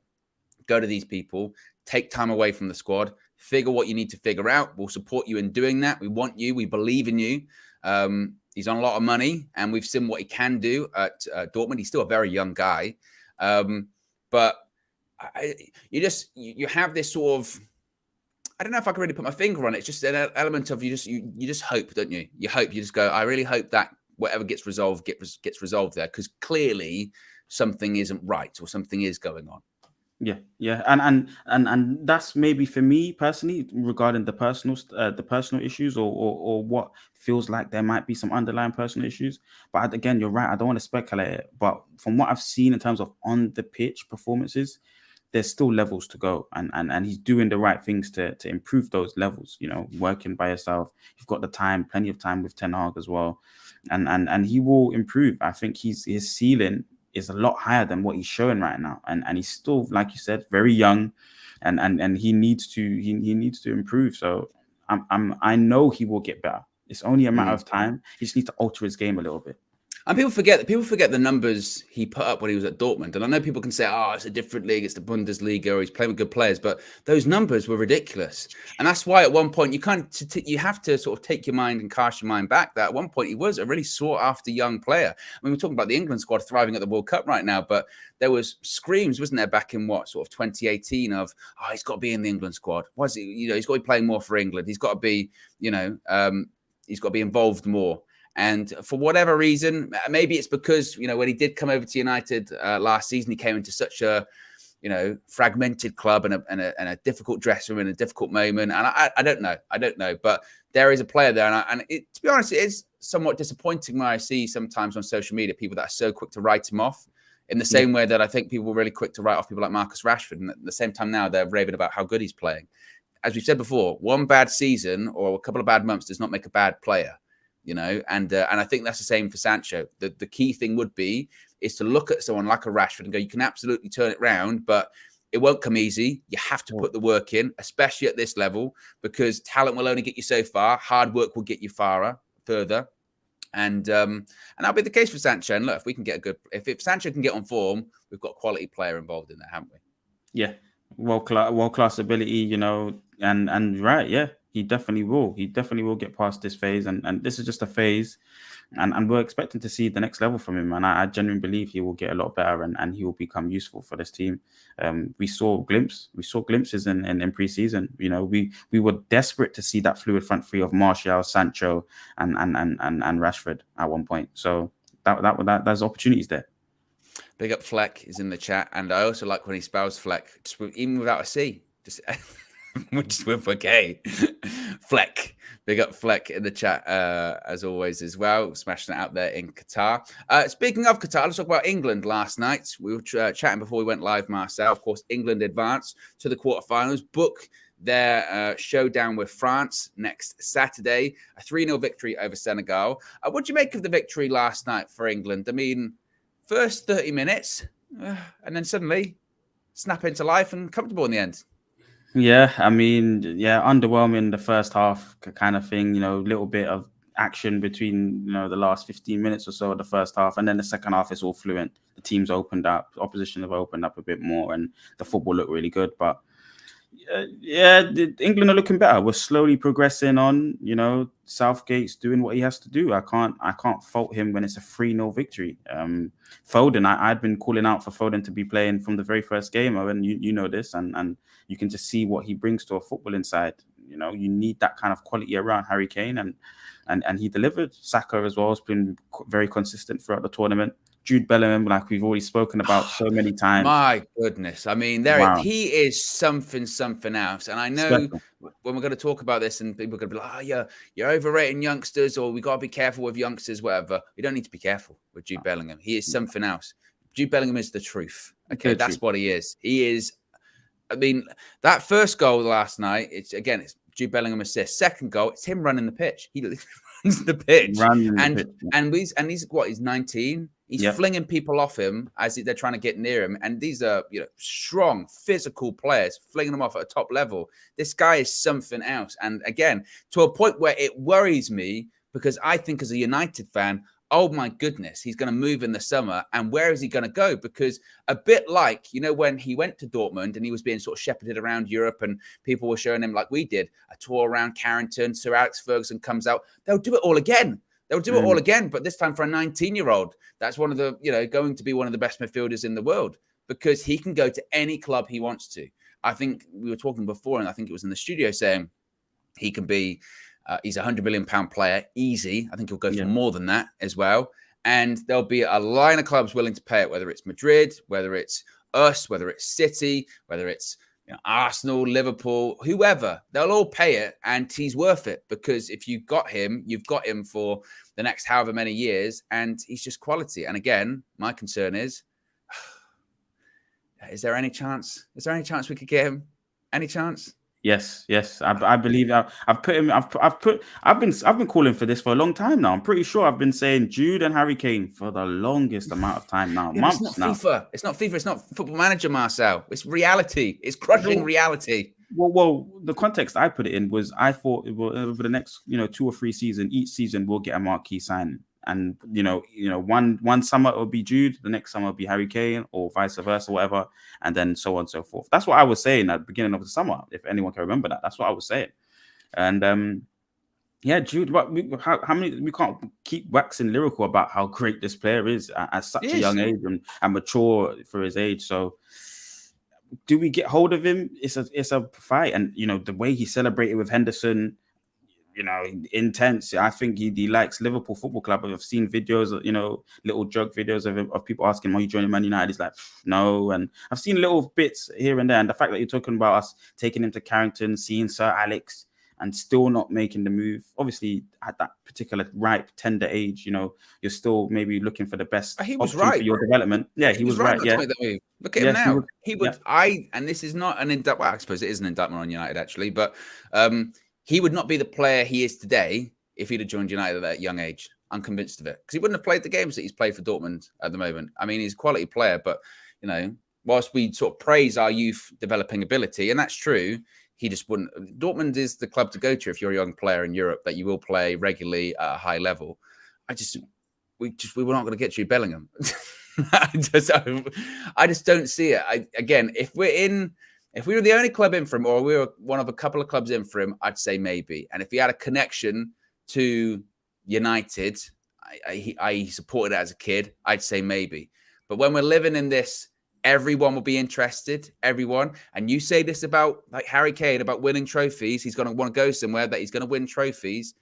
go to these people, take time away from the squad, figure what you need to figure out. We'll support you in doing that. We want you. We believe in you. He's on a lot of money, and we've seen what he can do at Dortmund. He's still a very young guy. But you have this sort of, I don't know if I can really put my finger on it. It's just an element of you just hope, don't you? You hope, you just go, I really hope that whatever gets resolved gets resolved there, because clearly something isn't right, or something is going on. Yeah, and that's maybe for me personally, regarding the personal issues, or what feels like there might be some underlying personal issues. But again, you're right. I don't want to speculate it, but from what I've seen in terms of on the pitch performances, there's still levels to go, and he's doing the right things to improve those levels. Working by yourself, you've got the time, plenty of time with Ten Hag as well, and he will improve. I think his ceiling is a lot higher than what he's showing right now, and he's still, like you said, very young, and he needs to improve. So I know he will get better. It's only a matter of time. He just needs to alter his game a little bit. And people forget the numbers he put up when he was at Dortmund. And I know people can say, "Oh, it's a different league, it's the Bundesliga, or he's playing with good players," but those numbers were ridiculous. And that's why at one point you have to sort of take your mind and cast your mind back. That at one point he was a really sought after young player. I mean, we're talking about the England squad thriving at the World Cup right now, but there was screams, wasn't there, back in what sort of 2018 of, "Oh, he's got to be in the England squad. Was he? You know, he's got to be playing more for England. He's got to be, he's got to be involved more." And for whatever reason, maybe it's because, when he did come over to United last season, he came into such a, fragmented club and a difficult dressing room in a difficult moment. And I don't know. But there is a player there. And to be honest, it is somewhat disappointing when I see sometimes on social media people that are so quick to write him off, in the same way that I think people were really quick to write off people like Marcus Rashford. And at the same time now, they're raving about how good he's playing. As we've said before, one bad season or a couple of bad months does not make a bad player. And I think that's the same for Sancho. The key thing would be is to look at someone like a Rashford and go, you can absolutely turn it around, but it won't come easy. You have to put the work in, especially at this level, because talent will only get you so far. Hard work will get you further. And that'll be the case for Sancho. And look, if we can get if Sancho can get on form, we've got a quality player involved in there, haven't we? Yeah, world class ability, and right, yeah. He definitely will. He definitely will get past this phase, and this is just a phase, and we're expecting to see the next level from him. And I genuinely believe he will get a lot better, and he will become useful for this team. We saw glimpses in pre-season. We were desperate to see that fluid front three of Martial, Sancho, and Rashford at one point. So there's opportunities there. Big up Fleck is in the chat, and I also like when he spells Fleck, even without a C, just. Just with a K. Fleck. Big up Fleck in the chat, as always, as well. Smashing it out there in Qatar. Speaking of Qatar, let's talk about England last night. We were chatting before we went live, Marcel. Of course, England advanced to the quarterfinals. Book their showdown with France next Saturday. A 3-0 victory over Senegal. What do you make of the victory last night for England? I mean, first 30 minutes, and then suddenly snap into life and comfortable in the end. Yeah, I mean, underwhelming the first half kind of thing, a little bit of action between, the last 15 minutes or so of the first half. And then the second half is all fluent. The teams opened up, opposition have opened up a bit more, and the football looked really good. But England are looking better. We're slowly progressing on, Southgate's doing what he has to do. I can't fault him when it's a 3-0 victory. Foden, I'd been calling out for Foden to be playing from the very first game, and you know this, and you can just see what he brings to a football inside. You need that kind of quality around Harry Kane, and he delivered. Saka as well has been very consistent throughout the tournament. Jude Bellingham, like we've already spoken about so many times. My goodness. I mean, he is something else. And I know when we're going to talk about this and people are going to be like, "Oh, yeah, you're overrating youngsters," or "We got to be careful with youngsters," whatever. We don't need to be careful with Jude Bellingham. He is something else. Jude Bellingham is the truth. Okay, that's what he is. He is, I mean, that first goal last night, it's Jude Bellingham assist. Second goal, it's him running the pitch. He runs the pitch. And he's 19. He's flinging people off him as they're trying to get near him. And these are, strong, physical players, flinging them off at a top level. This guy is something else. And again, to a point where it worries me, because I think as a United fan, oh my goodness, he's going to move in the summer. And where is he going to go? Because a bit like, when he went to Dortmund and he was being sort of shepherded around Europe and people were showing him, like we did, a tour around Carrington, Sir Alex Ferguson comes out, they'll do it all again. They'll do it all again, but this time for a 19-year-old. That's one of the, going to be one of the best midfielders in the world, because he can go to any club he wants to. I think we were talking before, and I think it was in the studio saying he can be, he's a £100 million player, easy. I think he'll go for more than that as well. And there'll be a line of clubs willing to pay it, whether it's Madrid, whether it's us, whether it's City, whether it's Arsenal, Liverpool, whoever, they'll all pay it, and he's worth it, because if you've got him for the next however many years, and he's just quality. And again, my concern is there any chance we could get him? Any chance? Yes. I believe I've been calling for this for a long time now. I'm pretty sure I've been saying Jude and Harry Kane for the longest amount of time now. Months it's not now. FIFA. It's not FIFA. It's not Football Manager, Marcel. It's reality. It's crushing reality. Well, the context I put it in was I thought over the next 2 or 3 seasons, each season we'll get a marquee signing. And one summer it will be Jude, the next summer it will be Harry Kane, or vice versa, whatever, and then so on and so forth. That's what I was saying at the beginning of the summer. If anyone can remember that, that's what I was saying. And yeah, Jude, how many? We can't keep waxing lyrical about how great this player is at such a young age and mature for his age. So, do we get hold of him? It's a fight, and the way he celebrated with Henderson, intense. I think he likes Liverpool Football Club. I've seen videos, little joke videos of people asking him, "Are you joining Man United?" He's like, "No." And I've seen little bits here and there. And the fact that you're talking about us taking him to Carrington, seeing Sir Alex, and still not making the move. Obviously, at that particular ripe, tender age, you're still maybe looking for the best he was option right for your development. Yeah, he was right. Yeah. To make that move. Look at him now. He would. And this is not an indictment. Well, I suppose it is an indictment on United actually, but he would not be the player he is today if he'd have joined United at that young age. I'm convinced of it, because he wouldn't have played the games that he's played for Dortmund at the moment. I mean, he's a quality player, but whilst we sort of praise our youth developing ability, and that's true, he just wouldn't. Dortmund is the club to go to if you're a young player in Europe that you will play regularly at a high level. We were not going to get Jude Bellingham. I just don't see it. Again, if we were the only club in for him, or we were one of a couple of clubs in for him, I'd say maybe. And if he had a connection to United, I supported it as a kid, I'd say maybe. But when we're living in this, everyone will be interested, everyone. And you say this about like Harry Kane, about winning trophies. He's going to want to go somewhere that he's going to win trophies.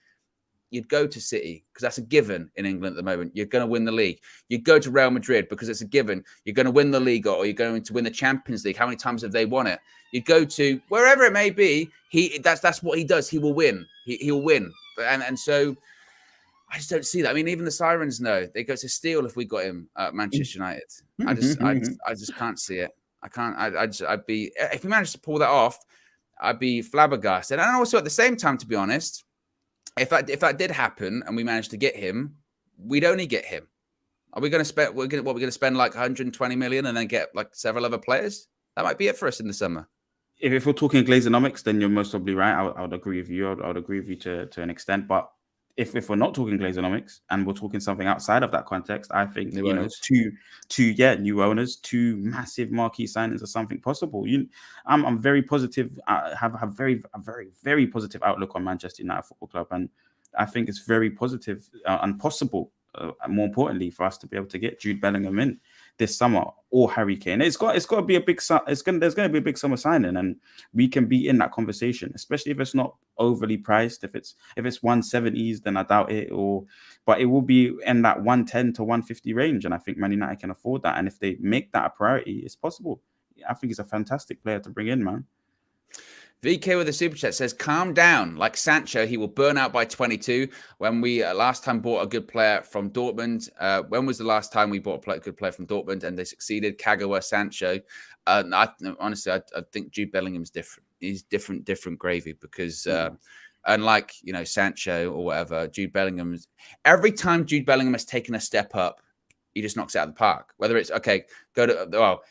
You'd go to City because that's a given in England at the moment. You're going to win the league. You'd go to Real Madrid because it's a given. You're going to win the league, or you're going to win the Champions League. How many times have they won it? You'd go to wherever it may be. That's what he does. He will win. He'll win. And so I just don't see that. I mean, even the Sirens know they go to steal if we got him at Manchester United. I just can't see it. I can't. I'd be, if we managed to pull that off, I'd be flabbergasted. And also at the same time, to be honest, if that did happen and we managed to get him, we'd only get him. Are we going to spend? We're going to spend like 120 million and then get like several other players. That might be it for us in the summer. If we're talking Glazonomics, then you're most probably right. I would agree with you. I would agree with you to an extent. But if we're not talking Glazonomics and we're talking something outside of that context, I think new owners, two massive marquee signings are something possible. I'm very positive. I have a very, very positive outlook on Manchester United Football Club, and I think it's very positive and possible. More importantly, for us to be able to get Jude Bellingham in this summer, or Harry Kane. There's got to be a big summer signing, and we can be in that conversation, especially if it's not overly priced. If it's 170s, then I doubt it. But it will be in that 110 to 150 range, and I think Man United can afford that. And if they make that a priority, it's possible. I think he's a fantastic player to bring in, man. VK with a super chat says, calm down. Like Sancho, he will burn out by 22. When we last time bought a good player from Dortmund, when was the last time we bought a good player from Dortmund and they succeeded? Kagawa, Sancho. Honestly, I think Jude Bellingham's different. He's different gravy because unlike, Sancho or whatever, Jude Bellingham's, every time Jude Bellingham has taken a step up, he just knocks it out of the park. Whether it's,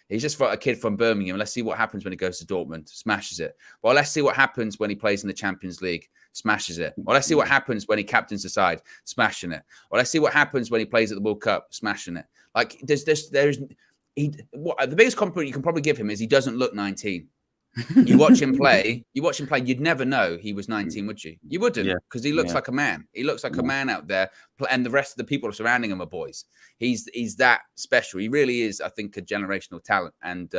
he's just a kid from Birmingham. Let's see what happens when he goes to Dortmund. Smashes it. Well, let's see what happens when he plays in the Champions League. Smashes it. Well, let's see what happens when he captains the side. Smashing it. Well, let's see what happens when he plays at the World Cup. Smashing it. Like, the biggest compliment you can probably give him is he doesn't look 19. You watch him play, you'd never know he was 19, would you? You wouldn't, because he looks like a man. He looks like a man out there, and the rest of the people surrounding him are boys. He's that special. He really is, I think, a generational talent. And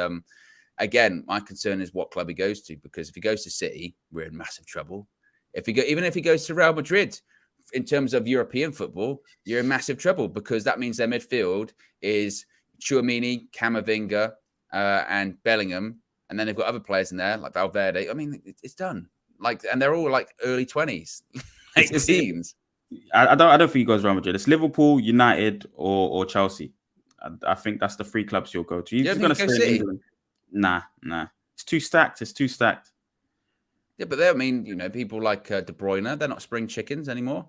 again, my concern is what club he goes to, because if he goes to City, we're in massive trouble. Even if he goes to Real Madrid, in terms of European football, you're in massive trouble, because that means their midfield is Tchouaméni, Camavinga, and Bellingham. And then they've got other players in there like Valverde. I mean, it's done. And they're all like early 20s. It seems. I don't think he goes Real Madrid. It's Liverpool, United, or Chelsea. I think that's the three clubs you'll go to. You're going to stay in England. Nah. It's too stacked. Yeah, but people like De Bruyne, they're not spring chickens anymore.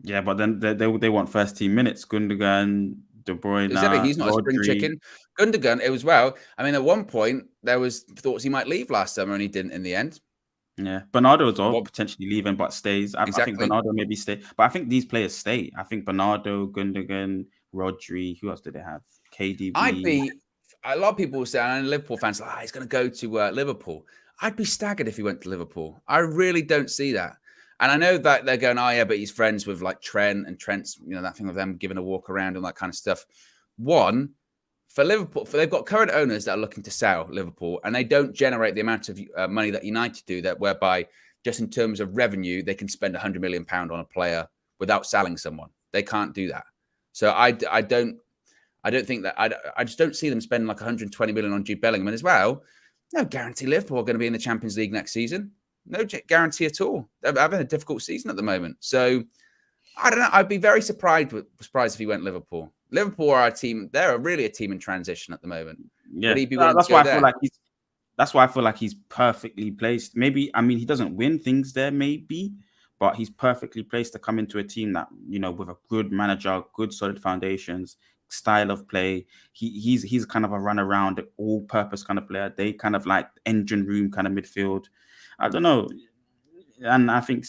Yeah, but then they want first team minutes. Gundogan, De Bruyne. Exactly. He's not a spring chicken. Gundogan, at one point, there was thoughts he might leave last summer, and he didn't in the end. Yeah, Bernardo as well, What potentially leaving, but stays. I think exactly? Bernardo maybe stay, but I think these players stay. I think Bernardo, Gundogan, Rodri. Who else did they have? I'd KDB. be. A lot of people will say, and Liverpool fans, like, he's going to go to Liverpool. I'd be staggered if he went to Liverpool. I really don't see that. And I know that they're going, oh yeah, but he's friends with like Trent, and Trent's, that thing of them giving a walk around and that kind of stuff. One, for Liverpool, they've got current owners that are looking to sell Liverpool, and they don't generate the amount of money that United do. That whereby, just in terms of revenue, they can spend £100 million on a player without selling someone. They can't do that. So I don't think that I just don't see them spending like 120 million on Jude Bellingham. And as well, no guarantee Liverpool are going to be in the Champions League next season. No guarantee at all. They're having a difficult season at the moment. So I don't know. I'd be very surprised if he went Liverpool. Liverpool are a team. They're really a team in transition at the moment. Yeah, Would he be willing that's to go why I there? feel like he's. That's why I feel like he's perfectly placed. Maybe he doesn't win things there, maybe, but he's perfectly placed to come into a team that with a good manager, good solid foundations, style of play. He's kind of a run around, all-purpose kind of player. They kind of like engine room kind of midfield. I don't know. And I think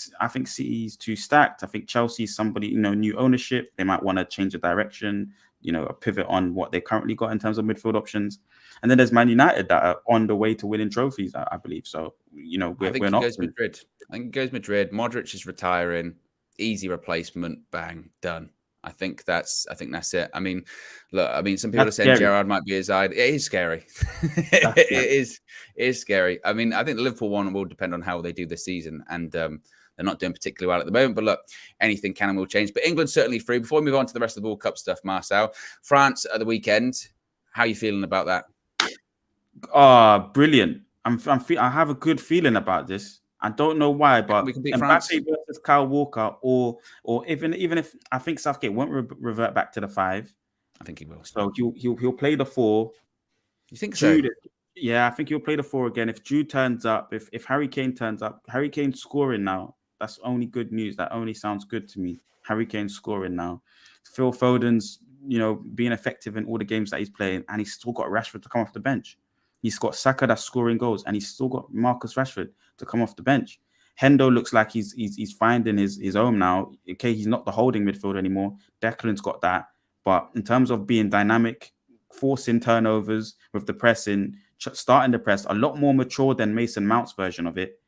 City's too stacked. I think Chelsea's somebody, new ownership. They might want to change the direction, a pivot on what they currently got in terms of midfield options. And then there's Man United that are on the way to winning trophies, I believe. So, I think he goes Madrid. I think he goes Madrid. Modric is retiring. Easy replacement. Bang. Done. I think that's it. I mean, look, some people are saying Gerrard might be his side. It is scary. It is scary. I mean, I think the Liverpool one will depend on how they do this season. And they're not doing particularly well at the moment. But look, anything can and will change. But England's certainly free. Before we move on to the rest of the World Cup stuff, Marcel, France at the weekend. How are you feeling about that? Brilliant. I have a good feeling about this. I don't know why, but we can beat Mbappe France versus Kyle Walker, or even if I think Southgate won't revert back to the 5. I think he will. So he'll play the 4. You think Jude, so? Yeah, I think he'll play the 4 again. If Jude turns up, if Harry Kane turns up, Harry Kane's scoring now. That's only good news. That only sounds good to me. Harry Kane's scoring now. Phil Foden's being effective in all the games that he's playing, and he's still got Rashford to come off the bench. He's got Saka that's scoring goals, and he's still got Marcus Rashford to come off the bench. Hendo looks like he's finding his own now. Okay, he's not the holding midfield anymore. Declan's got that. But in terms of being dynamic, forcing turnovers with the pressing, starting the press, a lot more mature than Mason Mount's version of it.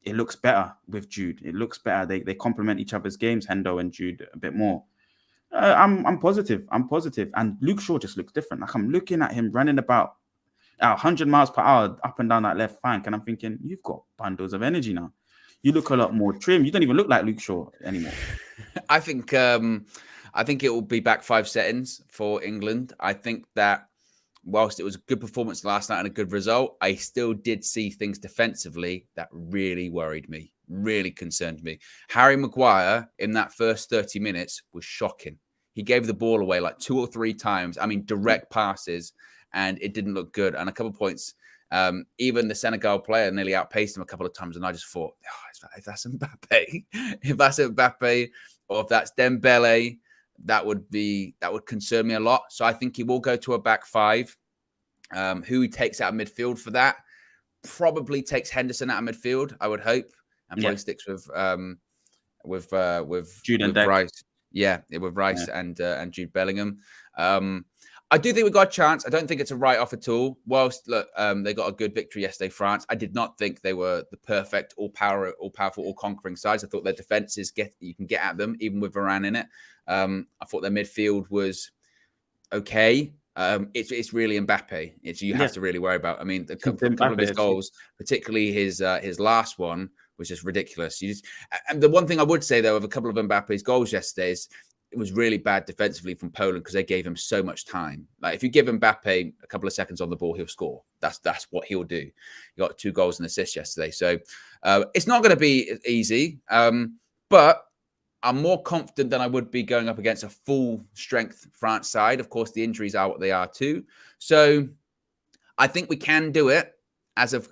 It looks better with Jude. It looks better. They complement each other's games, Hendo and Jude, a bit more. I'm positive. And Luke Shaw just looks different. Like, I'm looking at him running about 100 miles per hour up and down that left flank, and I'm thinking, you've got bundles of energy now. You look a lot more trim. You don't even look like Luke Shaw anymore. I think it will be back 5 settings for England. I think that whilst it was a good performance last night and a good result, I still did see things defensively that really worried me, really concerned me. Harry Maguire in that first 30 minutes was shocking. He gave the ball away like 2 or 3 times. I mean, direct passes, and it didn't look good. And a couple of points, even the Senegal player nearly outpaced him a couple of times. And I just thought, if that's Mbappe, or if that's Dembele, that would concern me a lot. So I think he will go to a back 5. Who he takes out of midfield for that? Probably takes Henderson out of midfield, I would hope, and probably sticks with Jude and Rice. Yeah, with Rice and Jude Bellingham. I do think we got a chance. I don't think it's a write-off at all. Whilst look, they got a good victory yesterday, France. I did not think they were the perfect, all-powerful, all-conquering sides. I thought their defenses you can get at them, even with Varane in it. I thought their midfield was okay. It's really Mbappe. You have to really worry about. I mean, a couple of his goals, particularly his last one, was just ridiculous. And the one thing I would say though of a couple of Mbappe's goals yesterday is it was really bad defensively from Poland because they gave him so much time. Like if you give Mbappe a couple of seconds on the ball, he'll score. That's what he'll do. He got 2 goals and assists yesterday, so it's not going to be easy. But I'm more confident than I would be going up against a full strength France side. Of course, the injuries are what they are too. So I think we can do it.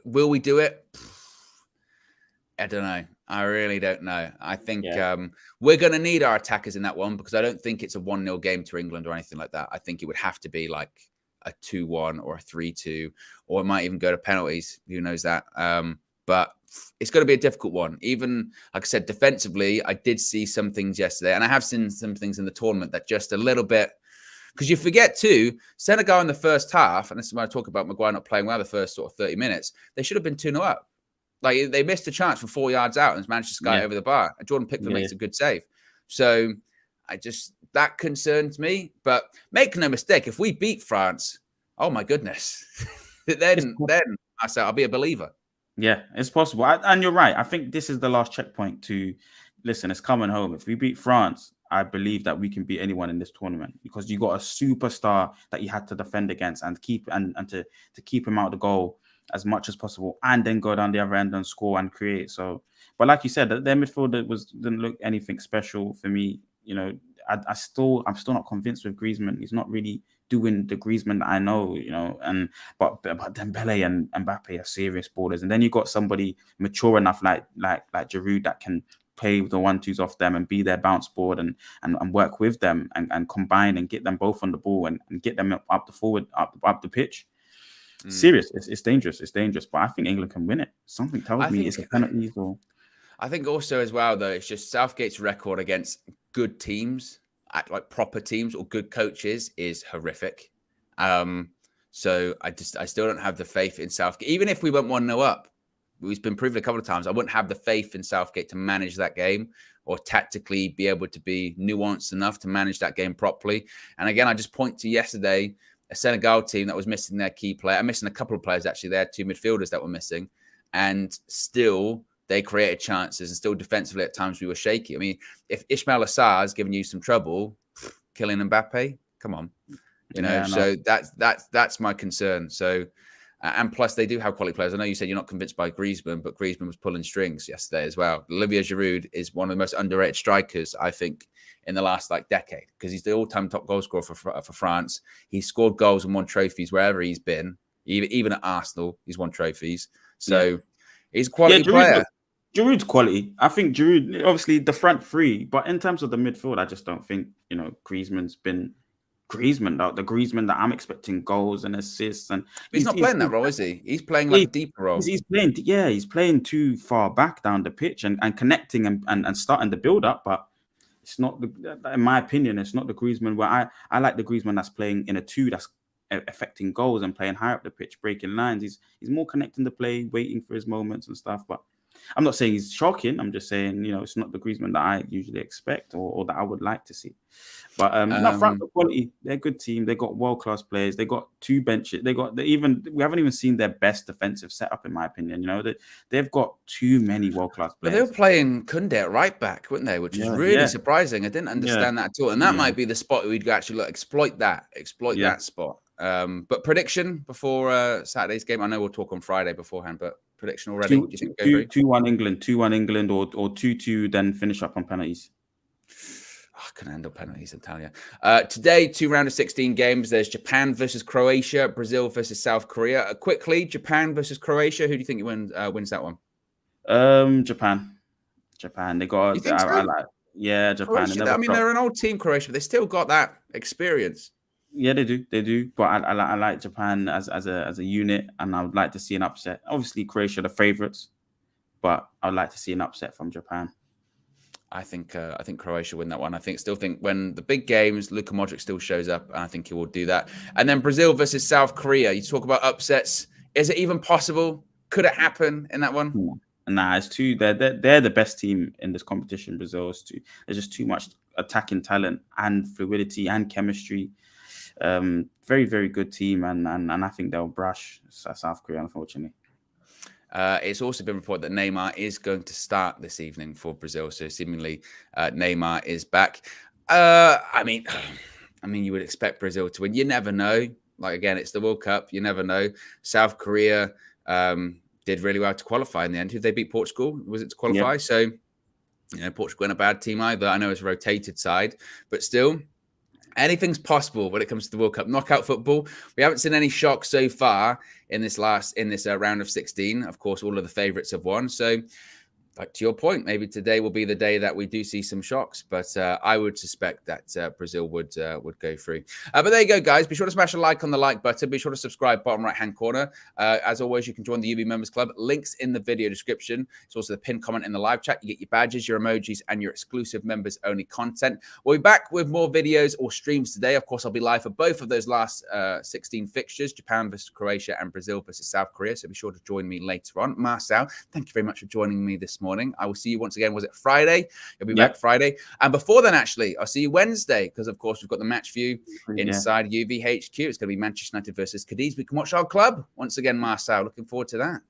Will we do it? I don't know. I really don't know. I think we're going to need our attackers in that one because I don't think it's a 1-0 game to England or anything like that. I think it would have to be like a 2-1 or a 3-2, or it might even go to penalties. Who knows that? but it's going to be a difficult one. Even, like I said, defensively, I did see some things yesterday, and I have seen some things in the tournament that just a little bit, because you forget too, Senegal in the first half, and this is when I talk about Maguire not playing well the first sort of 30 minutes, they should have been 2-0 up. Like, they missed a chance from 4 yards out and managed to sky it over the bar. And Jordan Pickford makes a good save. So that concerns me. But make no mistake, if we beat France, oh my goodness, then I say I'll be a believer. Yeah, it's possible. And you're right. I think this is the last checkpoint to, listen, it's coming home. If we beat France, I believe that we can beat anyone in this tournament, because you got a superstar that you had to defend against and keep and to keep him out of the goal as much as possible, and then go down the other end and score and create. So, but like you said, their midfield didn't look anything special for me. You know, I'm still not convinced with Griezmann. He's not really doing the Griezmann that I know. You know, but Dembele and Mbappe are serious ballers, and then you got somebody mature enough like Giroud that can play the 1-2s off them and be their bounce board and work with them and combine and get them both on the ball and get them up the pitch. Serious. It's dangerous. It's dangerous. But I think England can win it. Something tells me it's a penalty. I think also as well, though, it's just Southgate's record against good teams, like proper teams or good coaches, is horrific. So I still don't have the faith in Southgate. Even if we went 1-0 up, we've been proven a couple of times, I wouldn't have the faith in Southgate to manage that game or tactically be able to be nuanced enough to manage that game properly. And again, I just point to yesterday, a Senegal team that was missing their key player. I'm missing a couple of players, actually. They had 2 midfielders that were missing. And still, they created chances. And still, defensively, at times, we were shaky. I mean, if Ismail Assar is giving you some trouble, killing Mbappe, come on. You know, so that's my concern. So, and plus, they do have quality players. I know you said you're not convinced by Griezmann, but Griezmann was pulling strings yesterday as well. Olivier Giroud is one of the most underrated strikers, I think, in the last decade, because he's the all-time top goal scorer for France. He's scored goals and won trophies wherever he's been. Even at Arsenal, he's won trophies. So he's a quality player. Giroud's quality. I think Giroud, obviously the front three, but in terms of the midfield, I just don't think, Griezmann's been Griezmann, the Griezmann that I'm expecting goals and assists. And he's not playing that role, is he? He's playing like a deeper role. He's playing too far back down the pitch and connecting and starting the build up, but it's not, in my opinion, it's not the Griezmann where I like the Griezmann that's playing in a 2 that's affecting goals and playing high up the pitch, breaking lines. He's more connecting the play, waiting for his moments and stuff. But I'm not saying he's shocking. I'm just saying, it's not the Griezmann that I usually expect or that I would like to see. But front quality, they're a good team. They got world-class players. They got 2 benches. We haven't even seen their best defensive setup, in my opinion. They've got too many world-class players. But they were playing Koundé at right back, weren't they? Which is really surprising. I didn't understand that at all. And that might be the spot we'd actually exploit that spot. But prediction before Saturday's game. I know we'll talk on Friday beforehand, but prediction already. What do you think? 2-1 England, 2-1 England, or 2-2, then finish up on penalties. I couldn't handle penalties, I tell you. Today, 2 round of 16 games. There's Japan versus Croatia, Brazil versus South Korea. Quickly, Japan versus Croatia. Who do you think wins that one? Japan. They got. You think so? Japan. Croatia, they're an old team, Croatia, but they still got that experience. Yeah, they do. But I like Japan as a unit, and I would like to see an upset. Obviously, Croatia the favourites, but I'd like to see an upset from Japan. I think Croatia win that one. I still think when the big games, Luka Modric still shows up, and I think he will do that. And then Brazil versus South Korea. You talk about upsets. Is it even possible? Could it happen in that one? Nah, it's too. They're the best team in this competition. Brazil is too. There's just too much attacking talent and fluidity and chemistry. Very, very good team, and I think they'll brush South Korea, unfortunately. It's also been reported that Neymar is going to start this evening for Brazil, so seemingly Neymar is back. I mean, you would expect Brazil to win. You never know. Again, it's the World Cup. You never know. South Korea did really well to qualify in the end. Who they beat? Portugal? Was it to qualify? Yep. So, Portugal isn't a bad team either. I know it's a rotated side, but still, anything's possible when it comes to the World Cup. Knockout football, we haven't seen any shocks so far in this round of 16. Of course, all of the favourites have won. So Like to your point, maybe today will be the day that we do see some shocks, but I would suspect that Brazil would go through. But there you go, guys. Be sure to smash a like on the like button. Be sure to subscribe, bottom right-hand corner. As always, you can join the UV Members Club. Links in the video description. It's also the pinned comment in the live chat. You get your badges, your emojis, and your exclusive members-only content. We'll be back with more videos or streams today. Of course, I'll be live for both of those last 16 fixtures, Japan versus Croatia and Brazil versus South Korea. So be sure to join me later on. Marcel, thank you very much for joining me this morning. I will see you once again. Was it Friday? You'll be back Friday. And before then, actually, I'll see you Wednesday because, of course, we've got the match view inside UVHQ. It's going to be Manchester United versus Cadiz. We can watch our club once again, Marcel. Looking forward to that.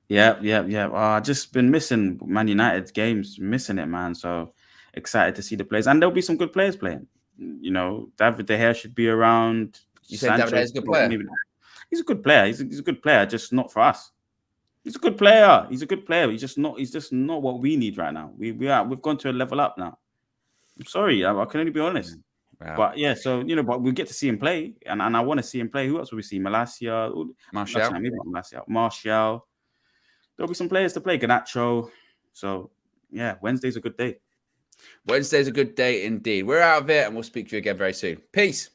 Yeah. I've just been missing Man United's games, missing it, man. So excited to see the players. And there'll be some good players playing. You know, David De Gea should be around. You say David De Gea is a good player? He's a good player. He's a good player, just not for us. He's a good player. He's a good player. He's just not what we need right now. We've gone to a level up now. I'm sorry, I can only be honest. Wow. But yeah, so you know, but we get to see him play, and I want to see him play. Who else will we see? Martial. Martial. There'll be some players to play. Garnacho. So yeah, Wednesday's a good day. Wednesday's a good day indeed. We're out of it, and we'll speak to you again very soon. Peace.